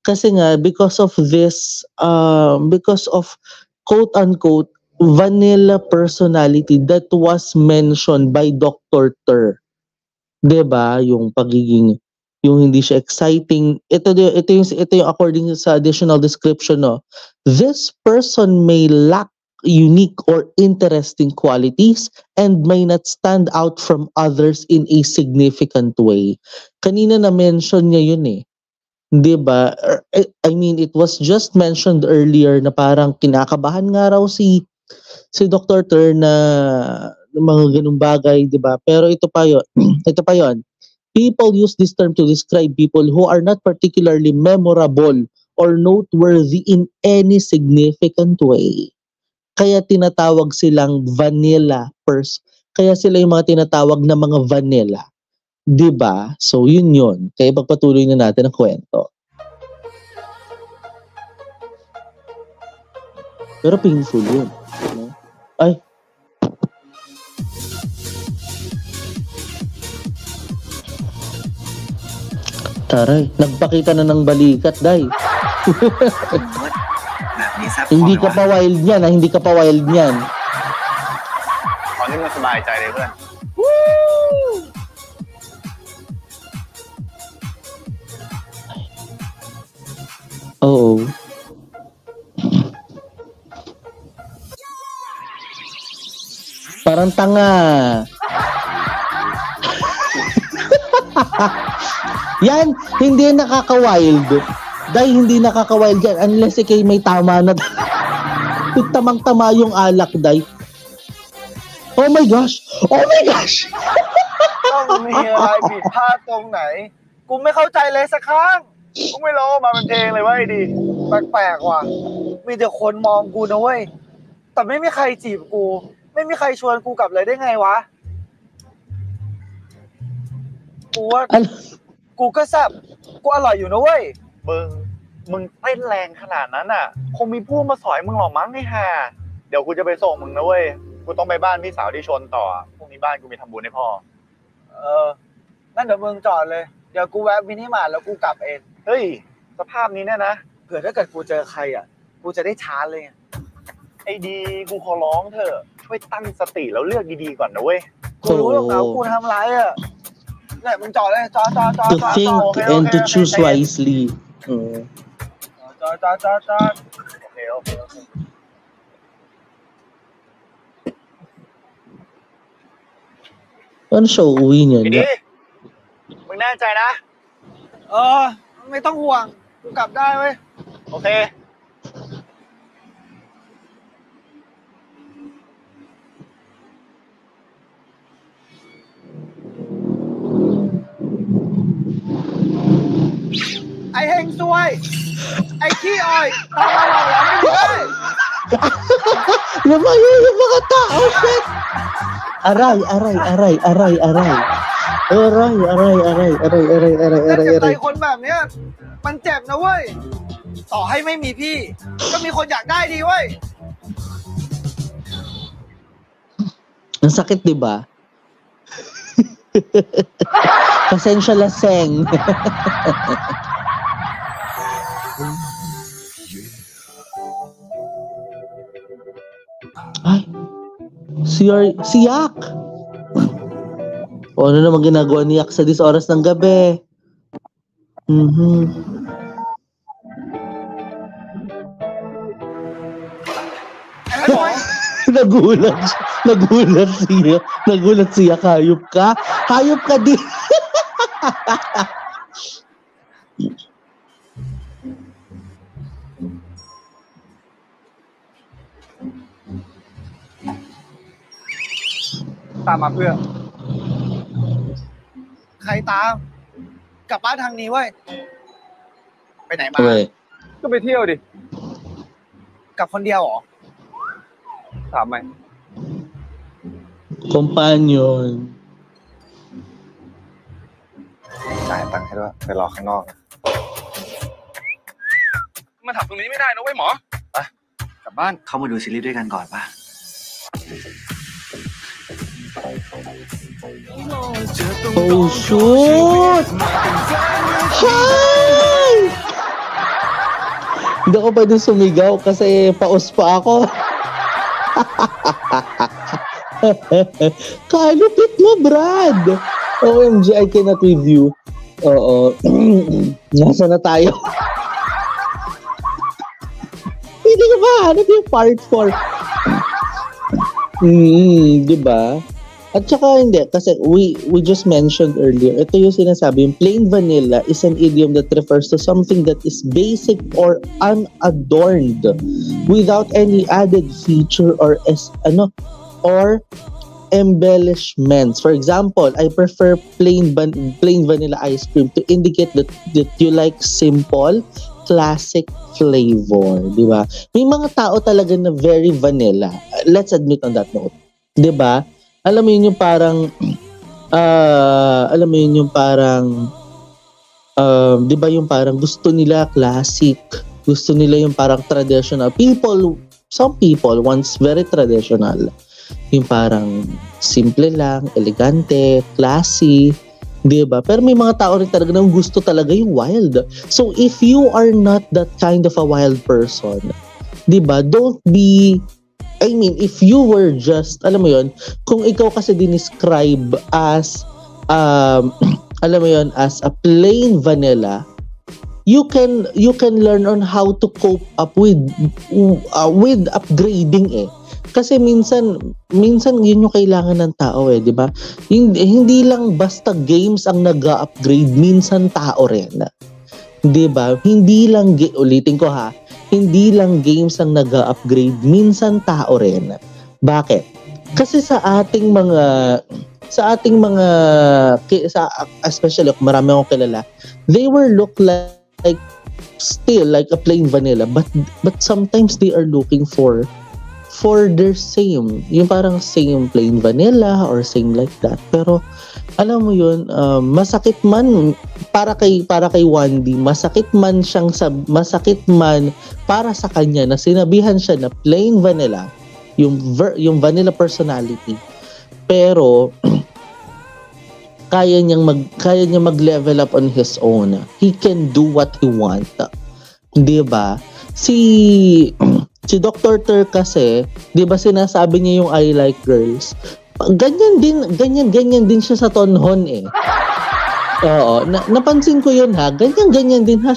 kasi nga because of this because of quote unquote vanilla personality that was mentioned by Dr. Ter. 'Di ba? Yung hindi siya exciting. Ito yung according sa additional description, no. This person may lack unique or interesting qualities and may not stand out from others in a significant way. Kanina na mention niya yun eh. 'Di ba? I mean, it was just mentioned earlier na parang kinakabahan nga raw si Dr. Ter na mga ganung bagay, 'di ba? Pero ito pa 'yon. People use this term to describe people who are not particularly memorable or noteworthy in any significant way. Kaya tinatawag silang vanilla kaya sila yung mga tinatawag na mga vanilla. 'Di ba? So yun. Kaya pagpatuloy na natin ang kwento. Pero painful yun. No? Ay. Taray, nagpakita na ng balikat, day. Hindi ka pa wild niyan, hindi ka pa wild niyan. ตอนนี้มันสบายใจเลยเพื่อน Oo. Parang tanga. Yan, hindi nakaka-wild. Dahil hindi nakaka-wild yan unless ikay may tama na. Tamang-tama yung alak, day. Oh my gosh! Oh my gosh! ต้องมีอะไรผิดพลาดตรงไหนกูไม่เข้าใจเลยสักครั้งกูไม่รู้มาเป็นเพลงเลยเว้ยดีแปลกๆว่ะมีแต่คนมองกูนะเว้ยแต่ไม่มีใครจีบกูไม่มีใครชวนกูกลับเลยได้ไงวะกูว่ากูก็แซ่บกูอร่อยอยู่นะเว้ยมึงเต้นแรงขนาดนั้นอ่ะคงมีผู้มาสอยมึงหรอกมั้งไอ้ห่าเดี๋ยวกูจะไปส่งมึงนะเว้ยกูต้องไปบ้านพี่สาวที่ชนต่อพรุ่งนี้บ้านกูมีทำบุญให้พ่อนั่นเดี๋ยวมึงจอดเลยเดี๋ยวกูแวะมินิมาร์ทแล้วกูกลับเองเฮ้ยสภาพนี้เนี่ยนะเผื่อถ้าเกิดกูเจอใครอ่ะกูจะได้ชาร์จเลยไอ้ดีกูขอร้องเถอะช่วยตั้งสติแล้วเลือกดีๆก่อนนะเว้ยกูรู้หรอกนะกูทำไรอ่ะ เนี่ยมึงจอดเลยจอด To think and to choose wisely. จอดโอเค Ano siya uuwi niya? ดีมึงแน่ใจนะไม่ต้องห่วงกูกลับได้เว้ยโอเคไอ้เฮงซวยไอ้ขี้อ้อยตามมาหลอกหลอนไม่ได้ Lumayo yung mga tao, shit! Aray. เจ็บใจคนแบบเนี้ยมันเจ็บนะเว้ยต่อให้ไม่มีพี่ก็มีคนอยากได้ดีเว้ย Ang sakit, di ba? Pasensya laseng. Ay, si Yak. O ano naman ginagawa ni Yak sa 10 oras ng gabi? Nagulat siya. Hayop ka din.ตามมาเพื่อใครตามกลับบ้านทางนี้เว้ยไปไหนมาก็ไปเที่ยวดิ กลับคนเดียวเหรอ ถามไหม Companion จ่ายตังค์ให้ด้วยไปรอข้างนอกมาถับตรงนี้ไม่ได้นะเว้ยหมอไปกลับบ้านเข้ามาดูซีรีส์ด้วยกันก่อนป่ะOh shoot! Hi! Hindi ako pwede sumigaw kasi paus pa ako. Kalupit mo, Brad! OMG, I cannot with you. Oo. Nasa na tayo? Hindi ka ba? Ano yung part 4? Diba? At saka hindi, kasi we just mentioned earlier, ito yung sinasabi, yung plain vanilla is an idiom that refers to something that is basic or unadorned without any added feature or embellishments. For example, I prefer plain vanilla ice cream to indicate that you like simple, classic flavor, di ba? May mga tao talaga na very vanilla. Let's admit on that note. Di ba? Alam mo yun yung parang di ba yung parang gusto nila classic, gusto nila yung parang traditional. Some people wants very traditional. Yung parang simple lang, elegante, classy, di ba? Pero may mga tao rin talaga na gusto talaga yung wild. So if you are not that kind of a wild person, di ba? Don't be, I mean, if you were just, alam mo yun, kung ikaw kasi dinescribe as, alam mo yun, as a plain vanilla, you can learn on how to cope up with upgrading eh. Kasi minsan yun yung kailangan ng tao eh, di ba? Hindi lang basta games ang nag-upgrade, minsan tao rin. Di ba? Ulitin ko ha, hindi lang games ang nag-upgrade, minsan tao rin. Bakit? Kasi sa ating mga especially kung marami akong kilala, they will look like still like a plain vanilla, but sometimes they are looking for their same, yung parang same plain vanilla or same like that. Pero alam mo yun, masakit man para kay Wandy, masakit man para sa kanya na sinabihan siya na plain vanilla, yung vanilla personality. Pero kaya niya mag-level up on his own. He can do what he want. 'Di ba? Si Dr. Ter kasi, 'di ba sinasabi niya yung I like girls. Ganyan din siya sa Tonhon eh. Oo, napansin ko yun ha. Ganyan din ha.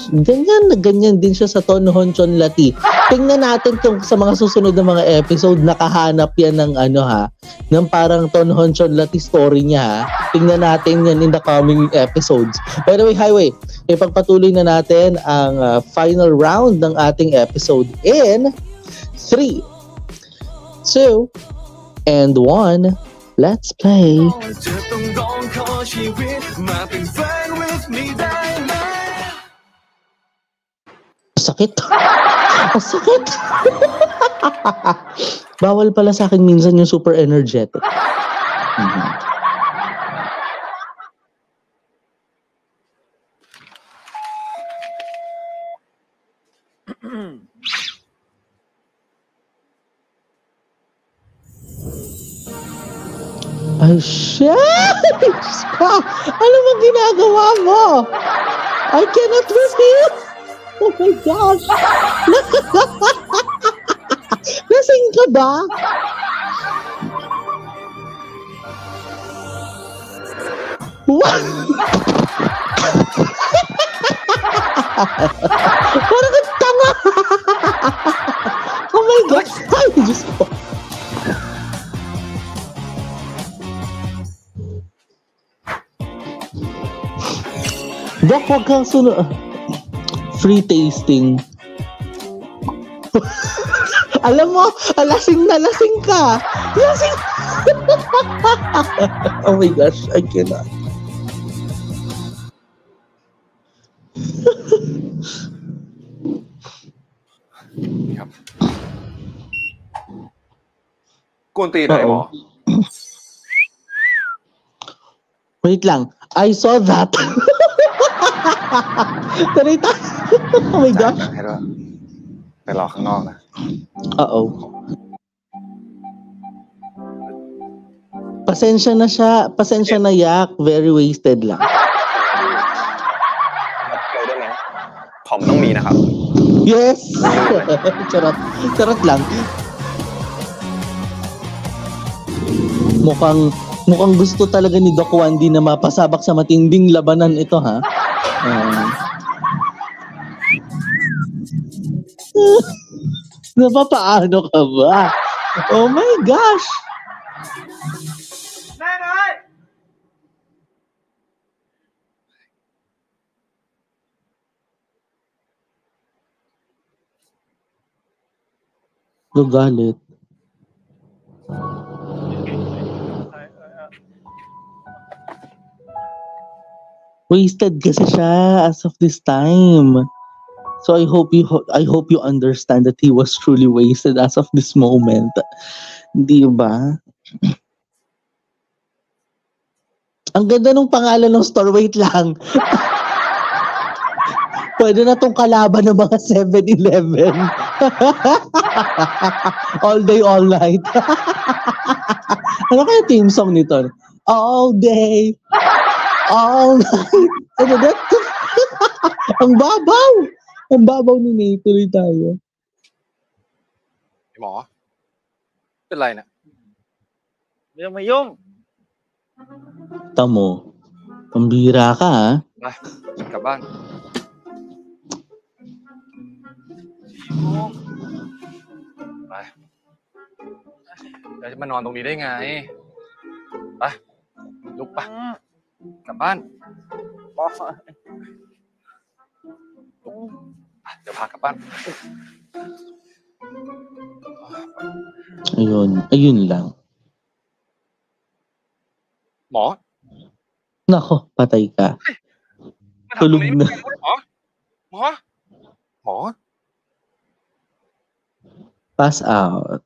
Ganyan din siya sa Ton Honchon Lati. Tingnan natin kung sa mga susunod na mga episode nakahanap yan ng ng parang Ton Honchon Lati story niya ha. Tingnan natin yan in the coming episodes. By the way, Highway, ipagpatuloy na natin ang final round ng ating episode in 3, 2, and 1. Let's play. Sakit. Sakit. Bawal pala sa akin minsan yung super energetic. Ay, shit! Ano bang ginagawa mo? I cannot resist! Oh my gosh! Lasing ka ba? What? Parang kang tanga! Oh my gosh! Ay, Diyos ko! Dok, huwag kang free tasting. Alam mo, lasing na lasing ka. Lasing. Oh my gosh, I cannot. Kunti na mo. Wait lang. I saw that. Tarita. Oh my gosh. ไปรอข้างนอกนะ Uh-oh. Pasensya na siya. Pasensya na yak. Very wasted lang. ได้ไหมผมต้องมีนะครับ Yes! Charot. Charot lang. Mukhang gusto talaga ni Doc Wandy na mapasabak sa matinding labanan ito, ha? Napapaano ka ba? Oh my gosh! Gagalit. Wasted kasi siya as of this time. So I hope you understand that he was truly wasted as of this moment. Di ba? Ang ganda ng pangalan ng store. Wait lang. Pwede na tong kalaban ng mga 7-Eleven. All day, all night. Ano kaya team song nito? All day, all night. Ano that? Ang babaw. Ang babaw ni Nate. Tuloy tayo. หมอเป็นไรนะ ไม่ต้องมายุ่ง Tamo. Pambira ka, ha? ไปกลับบ้านไปจะมานอนตรงนี้ได้ไงไปลุกไปกลับบ้านเดี๋ยวพากลับบ้าน Ayun lang. หมอ Nako, patay ka. Tulog na. หมอ Pass out.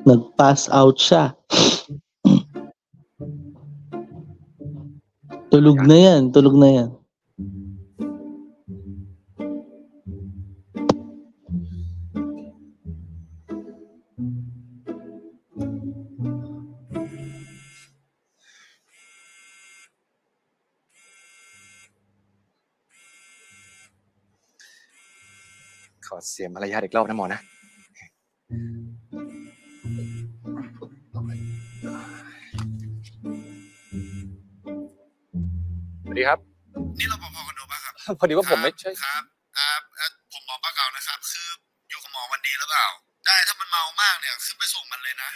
Nag-pass out siya. Tulog na yan.ขอเสียมารยาทอีกรอบนะหมอนะ ดีครับ นี่เราพอกันดูป่ะครับ พอดีว่าผมไม่ใช่ ครับผมหมอป้าเก่านะครับ คืออยู่กับหมอวันดีหรือเปล่า ได้ถ้ามันเมามากเนี่ยขึ้นไปส่งมันเลยนะ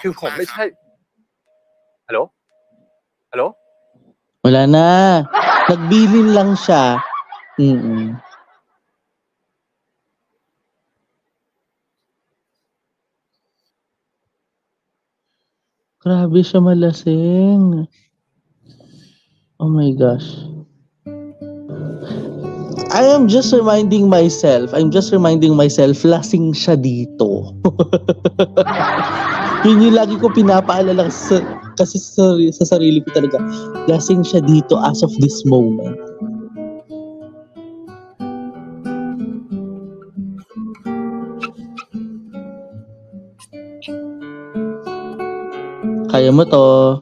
คือผมไม่ใช่ฮัลโหลฮัลโหล Wala na. Nagbilin lang siya. Grabe siya malasing. Oh my gosh. I'm just reminding myself, lasing siya dito. Yun yung lagi ko pinapaalala kasi sa sarili ko talaga. Lasing siya dito as of this moment. Kaya mo to.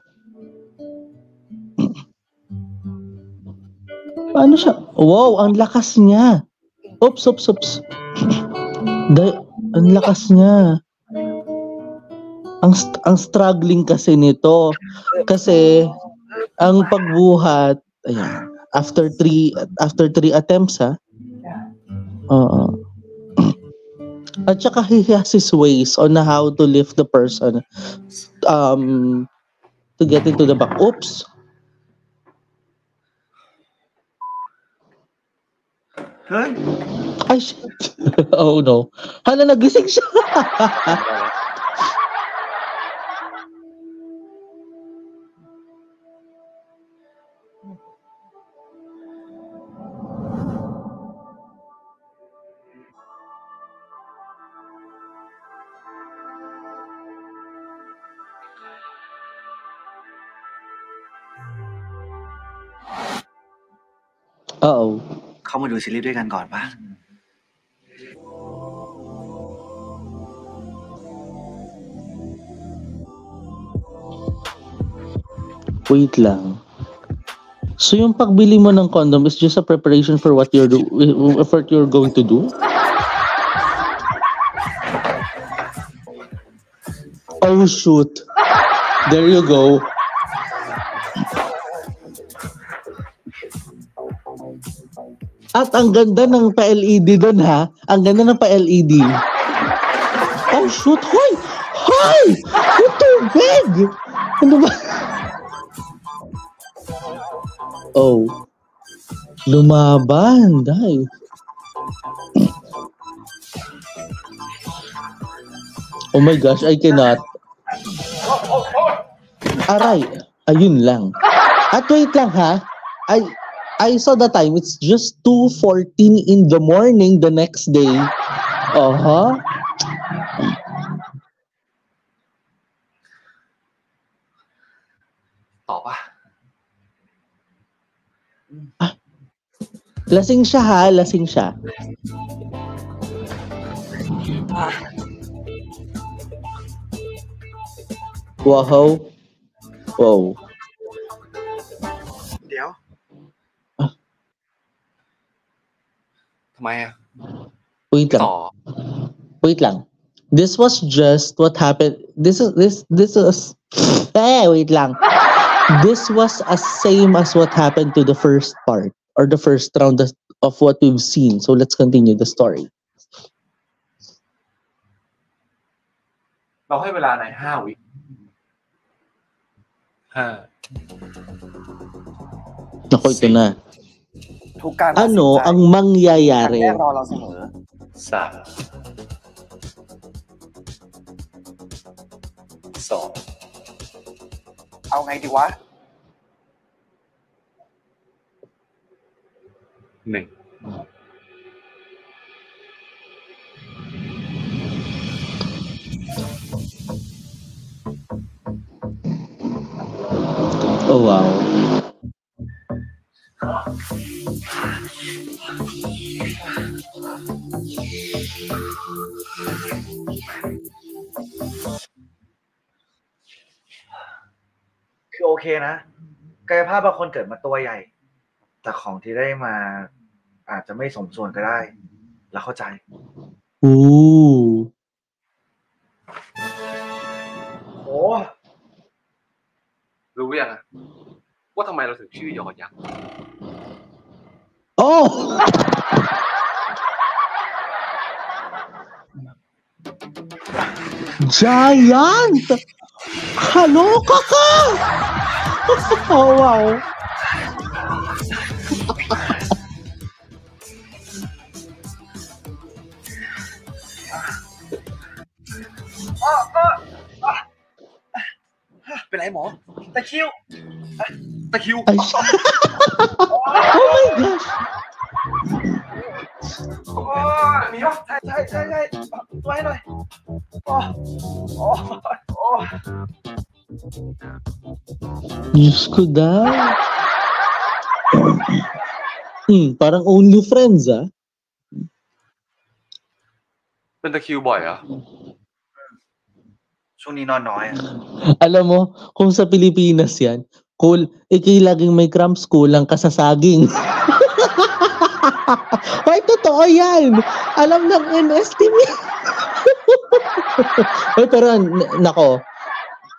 Paano siya? Wow, ang lakas niya. Oops. Ang lakas niya. Ang struggling kasi nito. Kasi ang pagbuhat, ayan, after three attempts, ha? Oo. At saka he has his ways on how to lift the person to get into the back. Oops. Ay, shit. Oh no. Hala, nagising siya. Uh-oh. เข้ามาดูซีรีส์ด้วยกันก่อนป่ะ Wait lang. So yung pagbili mo ng condom is just a preparation for what you're going to do? Oh shoot. There you go. At ang ganda ng pa-LED doon, ha? Ang ganda ng pa-LED. Oh shoot. Hoy! Hoy! Yung tubig! Ano ba? Oh. Lumaban, dahil. Oh my gosh, I cannot. Aray, ayun lang. At wait lang, ha? I saw the time. It's just 2:14 in the morning the next day.ต่อป่ะ Lasing siya, ha? Lasing siya. Wow. Wow. เดี๋ยว ทำไมอ่ะ Wait lang. Wait lang. This was just what happened. This is wait lang. This was as same as what happened to the first part or the first round of what we've seen. So let's continue the story. เราให้เวลาใน5 วิNaku, ito na. ทุกการตัดสินใจ Ano ang mangyayari? แก้รอเราเสมอ 3 2 เอาไงดีวะ 1 Oh wow.คือโอเคนะกายภาพบางคนเกิดมาตัวใหญ่ แต่ของที่ได้มาอาจจะไม่สมส่วนก็ได้ แล้วเข้าใจ Ooh. โอ้ รู้ยังอ่ะ ว่าทำไมเราถึงชื่อยอยักษ์ โอ้ Giant! Kaloka ka! Oh, wow. Bên này mỏ. Ta kêu. Ta kêu. Ay, oh my gosh. มีปะใช่ไว้หน่อยโอ้ Diyos ko daw. Parang only friends, ah. เป็นตะคริวบ่อยเหรอ ช่วงนี้นอนน้อย Alam mo, kung sa Pilipinas yan, cool, ikay laging may cramps, kulang ka sa saging. Ay, totoo yan. Alam ng NSTV. Ay, pero, nako,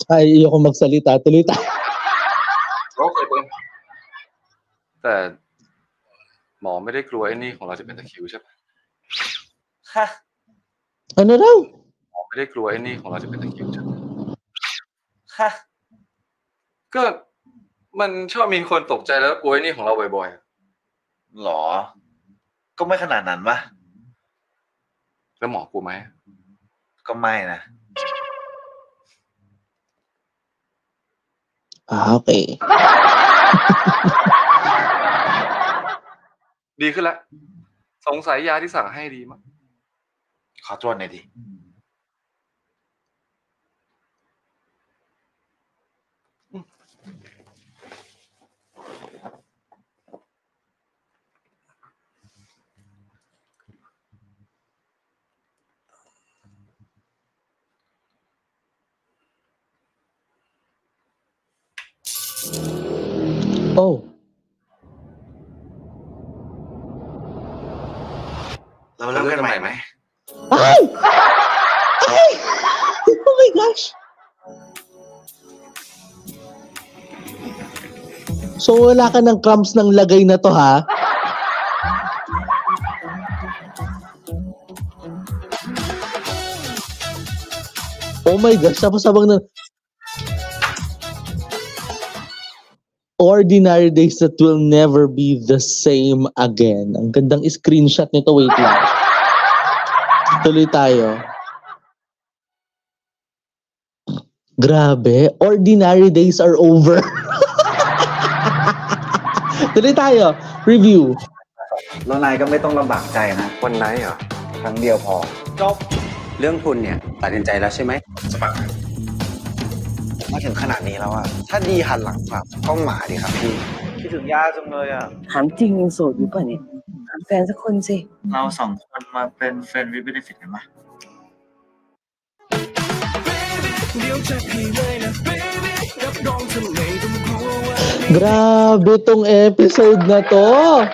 ayoko magsalita. Tuloy tayo. โอเคแต่หมอไม่ได้กลัวไอ้นี่ของเราจะเป็นตะคริวใช่ปะ Ano raw? หมอไม่ได้กลัวไอ้นี่ของเราจะเป็นตะคริวใช่ปะก็มันชอบมีคนตกใจแล้วกลัวไอ้นี่ของเราบ่อยๆ หรอ ก็ไม่ขนาดนั้นปะ แล้วหมอกลัวไหม ก็ไม่นะ Okay. ดีขึ้นแล้วสงสัยยาที่สั่งให้ดีมั้ง ขอตรวจหน่อยดิ Oh. เราเริ่มกันใหม่ไหม Ay! Ay! Oh my gosh! So wala ka ng crumbs ng lagay na to, ha? Oh my gosh, tapos sabang na... Ordinary days that will never be the same again. Ang gandang screenshot nito. Wait lang. Tuloy tayo. Grabe. Ordinary days are over. Tuloy tayo. Review. แล้วนายก็ไม่ต้องลำบากใจนะ วันไหนเหรอ ครั้งเดียวพอ จบ เรื่องทุนเนี่ยตัดสินใจแล้วใช่ไหม สมัครมาถึงขนาดนี้แล้วอะถ้าดีหันหลังกลับก็หมาดิครับพี่คิดถึงย่าจังเลยอะ ถามจริงยังโสดอยู่ป่ะเนี่ยหาแฟนสักคนสิ เราสองคนมาเป็นเฟรนด์วิดเบเนฟิตกันปะ Grabe tong episode na to.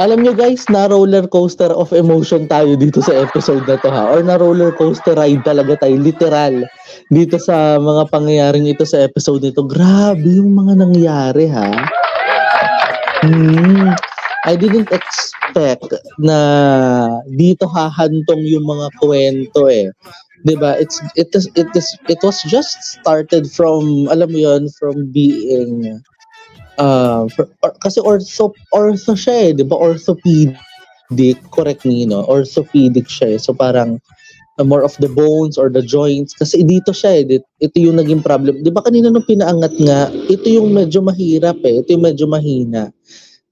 Alam nyo guys, na roller coaster of emotion tayo dito sa episode na to, ha? Or na roller coaster ride talaga tayo, literal. Dito sa mga pangyayaring ito sa episode nito. Grabe yung mga nangyari, ha? I didn't expect na dito hahantong yung mga kwento, eh. 'Di ba? It was just started from, alam mo yon, from being kasi ortho siya, eh, 'di ba? Orthopedic, correct me, no? Orthopedic siya, eh. So parang more of the bones or the joints kasi dito siya, eh. Ito yung naging problem. 'Di ba kanina nung pinaangat nga, ito yung medyo mahirap, eh. Ito yung medyo mahina.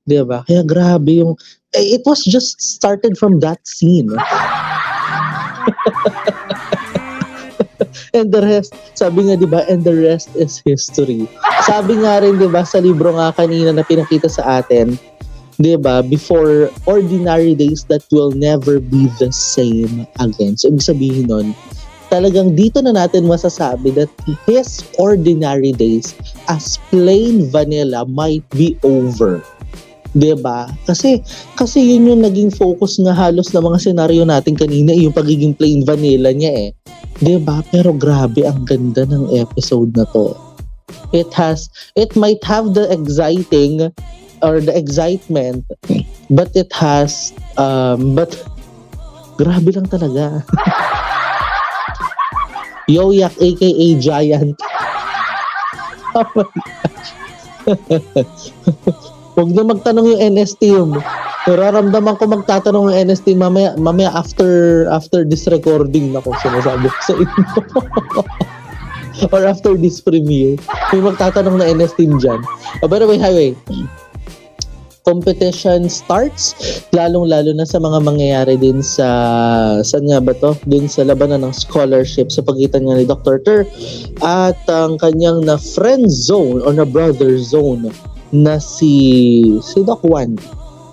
'Di ba? Kaya grabe yung it was just started from that scene. And the rest, sabi nga 'di ba, and the rest is history. Sabi nga rin 'di ba sa libro nga kanina na pinakita sa atin, 'di ba, before ordinary days that will never be the same again. So ibig sabihin nun, talagang dito na natin masasabi that his ordinary days as plain vanilla might be over. 'Di ba? Kasi yun yung naging focus nga halos ng mga senaryo natin kanina, yung pagiging plain vanilla niya, eh. 'Di ba? Pero grabe ang ganda ng episode na to. It might have the exciting or the excitement, but it has, but grabe lang talaga. Yoyak aka Giant. Oh my gosh. Huwag na magtanong yung NST yun. Nararamdaman ko magtatanong yung NST mamaya after this recording na kung sinasabi ko sa inyo. Or after this premiere. May magtatanong na NST dyan. By the way, highway. Competition starts, lalong-lalo na sa mga mangyayari din sa saan nga ba to? Din sa labanan ng scholarship sa pagitan nga ni Dr. Ter at ang kanyang na friend zone or na brother zone na si Doc Juan.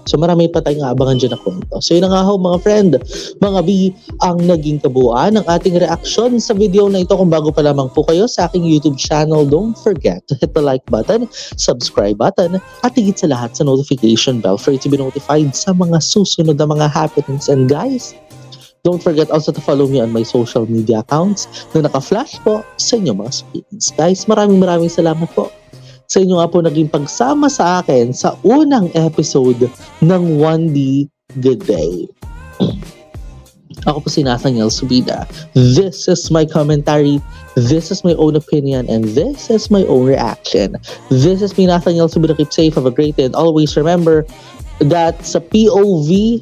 So marami pa tayong aabangan dyan na kwento. So yun nga ho mga friend, mga B, ang naging kabuuan ng ating reaksyon sa video na ito. Kung bago pa lamang po kayo sa aking YouTube channel, don't forget to hit the like button, subscribe button, at higit sa lahat sa notification bell for you to be notified sa mga susunod na mga happenings. And guys, don't forget also to follow me on my social media accounts na naka-flash po sa inyong mga screens. Guys, maraming salamat po sa inyo nga po naging pagsama sa akin sa unang episode ng 1D Good Day. Ako po si Nathaniel Subida. This is my commentary, this is my own opinion, and this is my own reaction. This is me, Nathaniel Subida. Keep safe, have a great day, and always remember that sa POV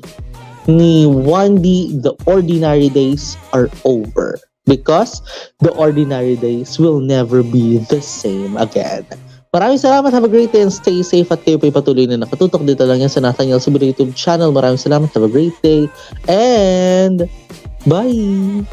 ni 1D, the ordinary days are over. Because the ordinary days will never be the same again. Maraming salamat, have a great day and stay safe at kayo po'y patuloy na nakatutok dito lang yan sa Nathaniel Subida YouTube channel. Maraming salamat, have a great day and bye!